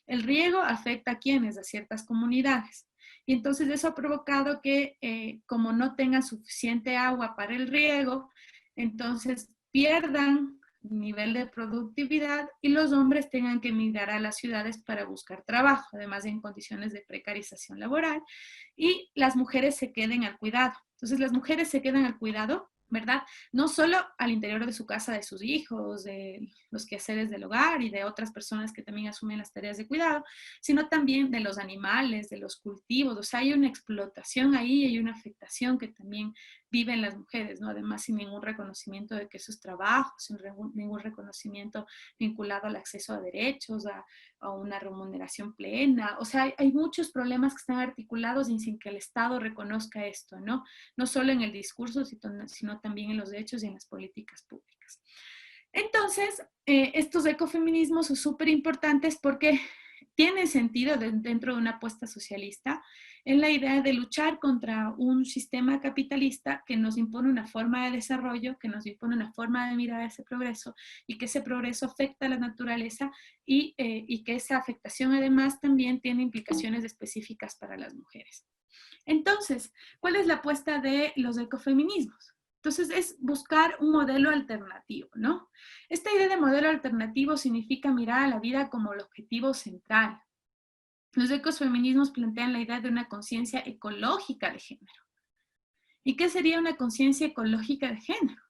El riego afecta a quienes, a ciertas comunidades. Y entonces eso ha provocado que, como no tengan suficiente agua para el riego, entonces pierdan nivel de productividad y los hombres tengan que emigrar a las ciudades para buscar trabajo, además en condiciones de precarización laboral, y las mujeres se queden al cuidado. Entonces las mujeres se quedan al cuidado, ¿verdad? No solo al interior de su casa, de sus hijos, de los quehaceres del hogar y de otras personas que también asumen las tareas de cuidado, sino también de los animales, de los cultivos. O sea, hay una explotación ahí, hay una afectación que también viven las mujeres, ¿no? Además, sin ningún reconocimiento de que eso es trabajo, sin ningún reconocimiento vinculado al acceso a derechos, a una remuneración plena. O sea, hay muchos problemas que están articulados y sin que el Estado reconozca esto, ¿no? No solo en el discurso, sino también en los hechos y en las políticas públicas. Entonces, estos ecofeminismos son súper importantes porque tienen sentido dentro de una apuesta socialista en la idea de luchar contra un sistema capitalista que nos impone una forma de desarrollo, que nos impone una forma de mirar ese progreso y que ese progreso afecta a la naturaleza y que esa afectación además también tiene implicaciones específicas para las mujeres. Entonces, ¿cuál es la apuesta de los ecofeminismos? Entonces, es buscar un modelo alternativo, ¿no? Esta idea de modelo alternativo significa mirar a la vida como el objetivo central. Los ecofeminismos plantean la idea de una conciencia ecológica de género. ¿Y qué sería una conciencia ecológica de género?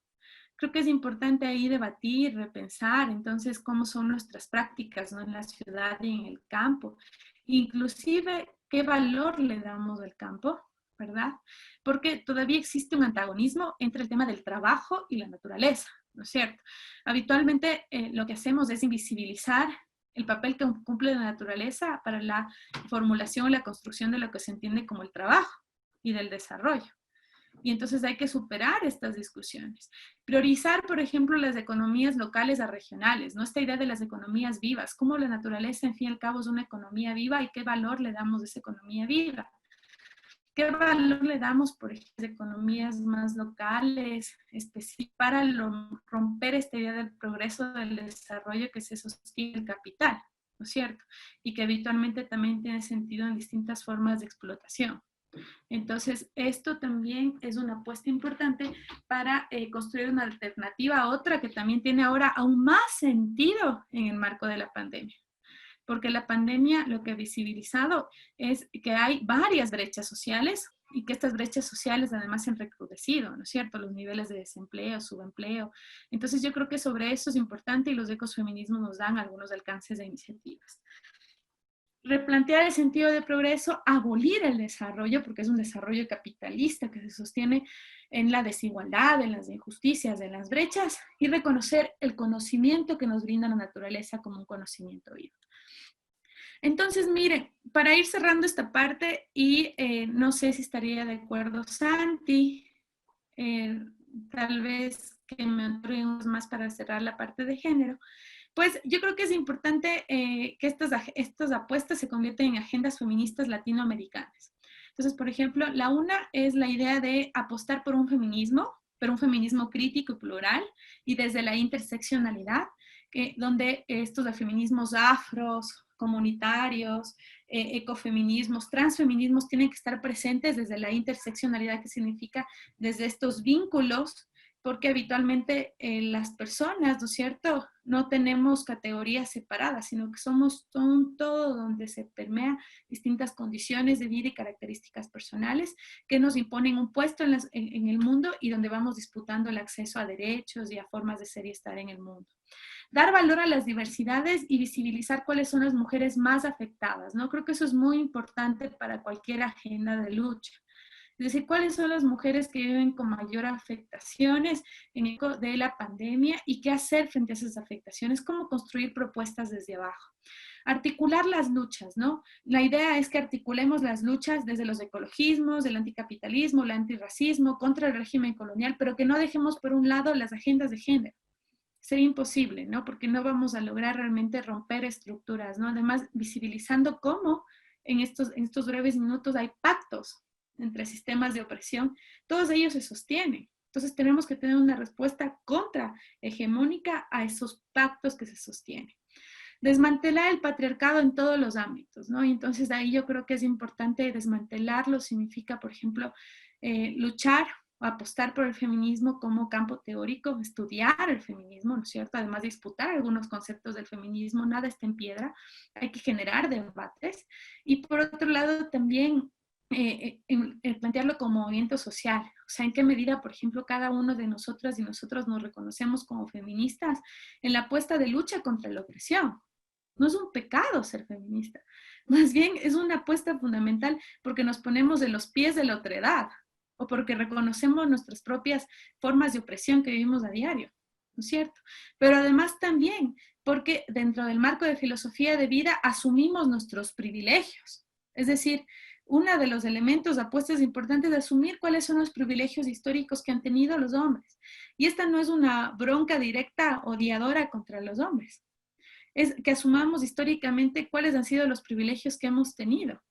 Creo que es importante ahí debatir, repensar, entonces, cómo son nuestras prácticas, ¿no?, en la ciudad y en el campo. Inclusive, ¿qué valor le damos al campo? ¿Verdad? Porque todavía existe un antagonismo entre el tema del trabajo y la naturaleza, ¿no es cierto? Habitualmente lo que hacemos es invisibilizar el papel que cumple la naturaleza para la formulación y la construcción de lo que se entiende como el trabajo y del desarrollo. Y entonces hay que superar estas discusiones. Priorizar, por ejemplo, las economías locales a regionales, ¿no? Esta idea de las economías vivas, cómo la naturaleza, en fin y al cabo, es una economía viva y qué valor le damos a esa economía viva. ¿Qué valor le damos, por ejemplo, a economías más locales, para romper esta idea del progreso, del desarrollo que se sostiene el capital, ¿no es cierto? Y que habitualmente también tiene sentido en distintas formas de explotación. Entonces, esto también es una apuesta importante para construir una alternativa a otra que también tiene ahora aún más sentido en el marco de la pandemia. Porque la pandemia lo que ha visibilizado es que hay varias brechas sociales y que estas brechas sociales además se han recrudecido, ¿no es cierto? Los niveles de desempleo, subempleo. Entonces yo creo que sobre eso es importante y los ecofeminismos nos dan algunos alcances de iniciativas. replantear el sentido de progreso, abolir el desarrollo, porque es un desarrollo capitalista que se sostiene en la desigualdad, en las injusticias, en las brechas, y reconocer el conocimiento que nos brinda la naturaleza como un conocimiento vivo. Entonces, miren, para ir cerrando esta parte, y no sé si estaría de acuerdo Santi, tal vez que me otorguemos más para cerrar la parte de género, pues yo creo que es importante que estas apuestas se convierten en agendas feministas latinoamericanas. Entonces, por ejemplo, la una es la idea de apostar por un feminismo, pero un feminismo crítico y plural, y desde la interseccionalidad, donde estos de feminismos afros, comunitarios, ecofeminismos, transfeminismos tienen que estar presentes desde la interseccionalidad, que significa desde estos vínculos, porque habitualmente las personas, ¿no es cierto?, no tenemos categorías separadas, sino que somos un todo donde se permean distintas condiciones de vida y características personales que nos imponen un puesto en el mundo y donde vamos disputando el acceso a derechos y a formas de ser y estar en el mundo. Dar valor a las diversidades y visibilizar cuáles son las mujeres más afectadas, ¿no? Creo que eso es muy importante para cualquier agenda de lucha. Es decir, cuáles son las mujeres que viven con mayor afectaciones de la pandemia y qué hacer frente a esas afectaciones, cómo construir propuestas desde abajo. Articular las luchas, ¿no? La idea es que articulemos las luchas desde los ecologismos, el anticapitalismo, el antirracismo, contra el régimen colonial, pero que no dejemos por un lado las agendas de género. Sería imposible, ¿no? Porque no vamos a lograr realmente romper estructuras, ¿no? Además, visibilizando cómo en estos breves minutos hay pactos entre sistemas de opresión, todos ellos se sostienen. Entonces tenemos que tener una respuesta contrahegemónica a esos pactos que se sostienen. Desmantelar el patriarcado en todos los ámbitos, ¿no? Y entonces ahí yo creo que es importante desmantelarlo, significa, por ejemplo, luchar o apostar por el feminismo como campo teórico, estudiar el feminismo, ¿no es cierto? Además de disputar algunos conceptos del feminismo, nada está en piedra, hay que generar debates. Y por otro lado también plantearlo como movimiento social, o sea, en qué medida, por ejemplo, cada uno de nosotras y nosotros nos reconocemos como feministas en la apuesta de lucha contra la opresión. No es un pecado ser feminista, más bien es una apuesta fundamental porque nos ponemos en los pies de la otredad o porque reconocemos nuestras propias formas de opresión que vivimos a diario, ¿no es cierto? Pero además también porque dentro del marco de filosofía de vida asumimos nuestros privilegios, es decir, uno de los elementos, apuestas importantes de asumir cuáles son los privilegios históricos que han tenido los hombres. Y esta no es una bronca directa odiadora contra los hombres. Es que asumamos históricamente cuáles han sido los privilegios que hemos tenido,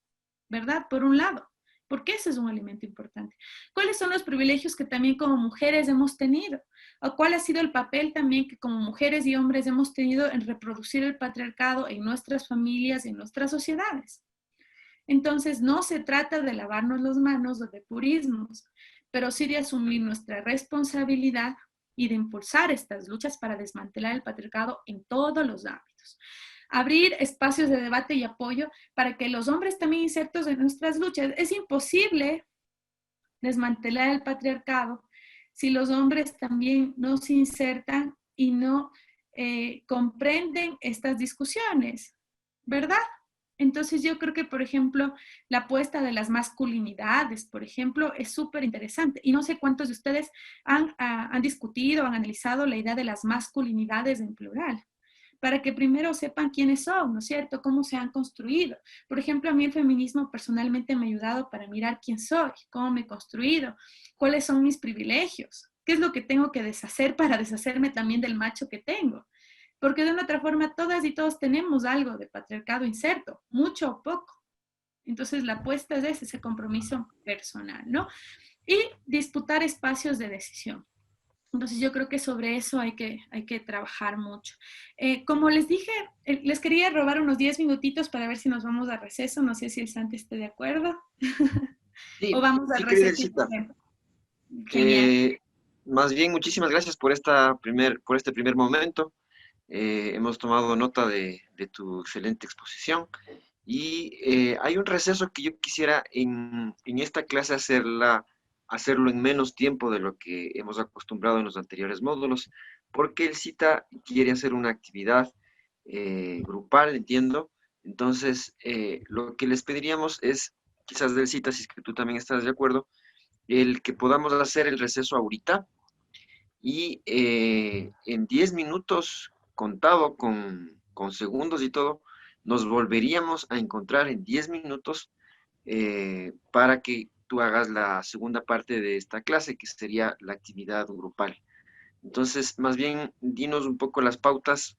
¿verdad? Por un lado, porque ese es un elemento importante. ¿Cuáles son los privilegios que también como mujeres hemos tenido? ¿O cuál ha sido el papel también que como mujeres y hombres hemos tenido en reproducir el patriarcado en nuestras familias y en nuestras sociedades? Entonces, no se trata de lavarnos las manos o de purismos, pero sí de asumir nuestra responsabilidad y de impulsar estas luchas para desmantelar el patriarcado en todos los ámbitos. Abrir espacios de debate y apoyo para que los hombres también insertos en nuestras luchas. Es imposible desmantelar el patriarcado si los hombres también no se insertan y no comprenden estas discusiones, ¿verdad? Entonces yo creo que, por ejemplo, la apuesta de las masculinidades, por ejemplo, es súper interesante. Y no sé cuántos de ustedes han discutido, han analizado la idea de las masculinidades en plural, para que primero sepan quiénes son, ¿no es cierto? Cómo se han construido. Por ejemplo, a mí el feminismo personalmente me ha ayudado para mirar quién soy, cómo me he construido, cuáles son mis privilegios, qué es lo que tengo que deshacer para deshacerme también del macho que tengo. Porque de una otra forma todas y todos tenemos algo de patriarcado inserto, mucho o poco. Entonces la apuesta es ese compromiso personal, ¿no? Y disputar espacios de decisión. Entonces yo creo que sobre eso hay que trabajar mucho. Como les dije, les quería robar unos 10 minutitos para ver si nos vamos a receso. No sé si el Santi esté de acuerdo. Sí, O vamos al sí, receso. Genial. Más bien, muchísimas gracias por este primer momento. Hemos tomado nota de tu excelente exposición y hay un receso que yo quisiera en esta clase hacerlo en menos tiempo de lo que hemos acostumbrado en los anteriores módulos, porque el CITA quiere hacer una actividad grupal, entiendo, Entonces, lo que les pediríamos es, quizás Delcita, si es que tú también estás de acuerdo, el que podamos hacer el receso ahorita y en 10 minutos, contado con segundos y todo, nos volveríamos a encontrar en 10 minutos para que tú hagas la segunda parte de esta clase, que sería la actividad grupal. Entonces, más bien, dinos un poco las pautas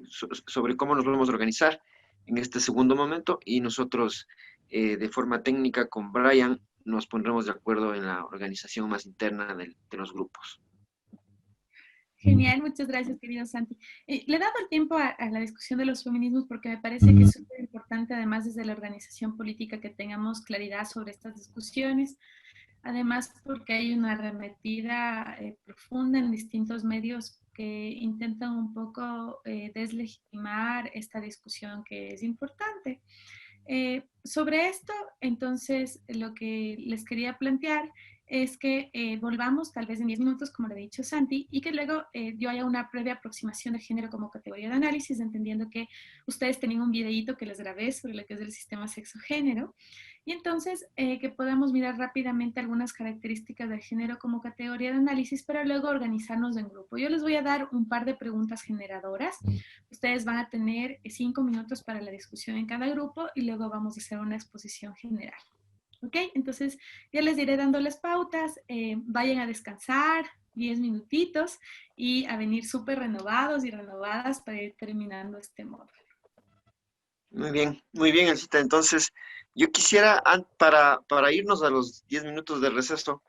sobre cómo nos vamos a organizar en este segundo momento y nosotros, de forma técnica, con Brian, nos pondremos de acuerdo en la organización más interna de los grupos. Genial, muchas gracias, querido Santi. Le he dado el tiempo a la discusión de los feminismos porque me parece que es súper importante, además desde la organización política, que tengamos claridad sobre estas discusiones. Además, porque hay una arremetida profunda en distintos medios que intentan un poco deslegitimar esta discusión que es importante. Sobre esto, entonces, lo que les quería plantear es que volvamos tal vez en 10 minutos, como le ha dicho Santi, y que luego yo haya una previa aproximación de género como categoría de análisis, entendiendo que ustedes tenían un videíto que les grabé sobre lo que es el sistema sexo-género, y entonces que podamos mirar rápidamente algunas características del género como categoría de análisis, pero luego organizarnos en grupo. Yo les voy a dar un par de preguntas generadoras. Ustedes van a tener 5 minutos para la discusión en cada grupo y luego vamos a hacer una exposición general. ¿Ok? Entonces, ya les iré dando las pautas. Vayan a descansar 10 minutitos y a venir súper renovados y renovadas para ir terminando este módulo. Muy bien, Elcita. Entonces, yo quisiera, para irnos a los 10 minutos de receso,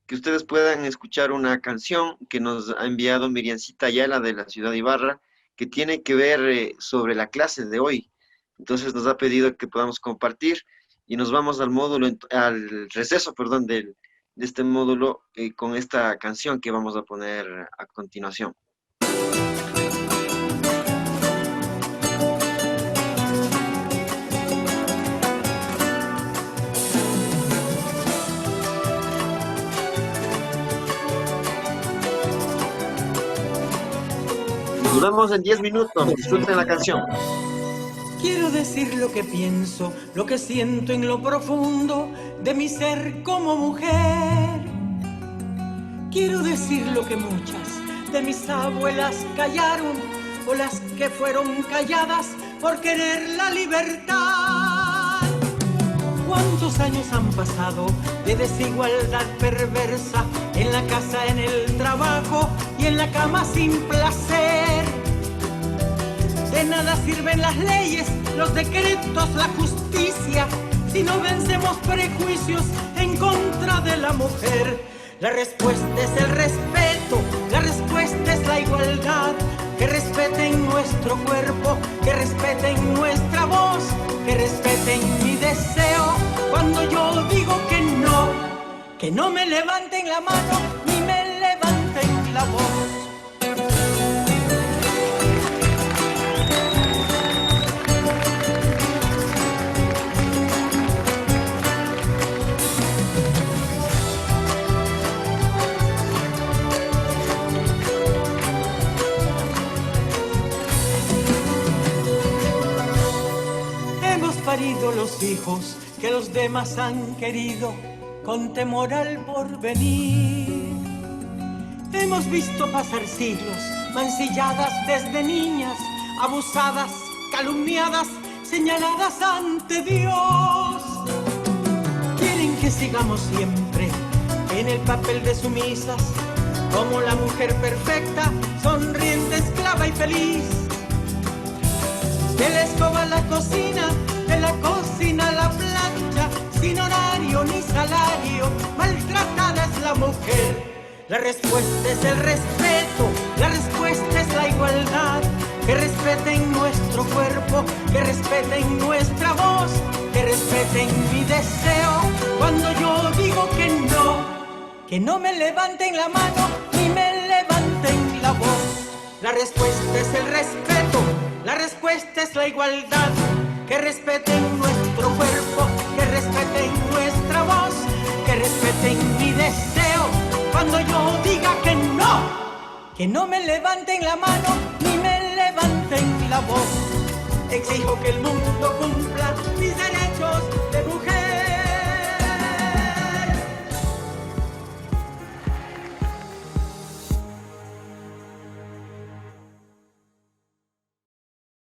que ustedes puedan escuchar una canción que nos ha enviado Miriancita Ayala de la ciudad de Ibarra, que tiene que ver sobre la clase de hoy. Entonces, nos ha pedido que podamos compartir y nos vamos al módulo, al receso, perdón, de este módulo con esta canción que vamos a poner a continuación. Nos vemos en 10 minutos, disfruten la canción. Quiero decir lo que pienso, lo que siento en lo profundo de mi ser como mujer. Quiero decir lo que muchas de mis abuelas callaron, o las que fueron calladas por querer la libertad. ¿Cuántos años han pasado de desigualdad perversa en la casa, en el trabajo y en la cama sin placer? De nada sirven las leyes, los decretos, la justicia, si no vencemos prejuicios en contra de la mujer. La respuesta es el respeto, la respuesta es la igualdad. Que respeten nuestro cuerpo, que respeten nuestra voz, que respeten mi deseo cuando yo digo que no me levanten la mano ni me levanten la voz. Parido los hijos que los demás han querido con temor al porvenir. Hemos visto pasar siglos mancilladas desde niñas, abusadas, calumniadas, señaladas ante Dios. Quieren que sigamos siempre en el papel de sumisas, como la mujer perfecta, sonriente, esclava y feliz. De la escoba a la cocina, de la cocina a la plancha, sin horario ni salario, maltratada es la mujer. La respuesta es el respeto, la respuesta es la igualdad. Que respeten nuestro cuerpo, que respeten nuestra voz, que respeten mi deseo cuando yo digo que no me levanten la mano ni me levanten la voz. La respuesta es el respeto, la respuesta es la igualdad. Que respeten nuestro cuerpo, que respeten nuestra voz, que respeten mi deseo cuando yo diga que no me levanten la mano ni me levanten la voz. Exijo que el mundo cumpla mis derechos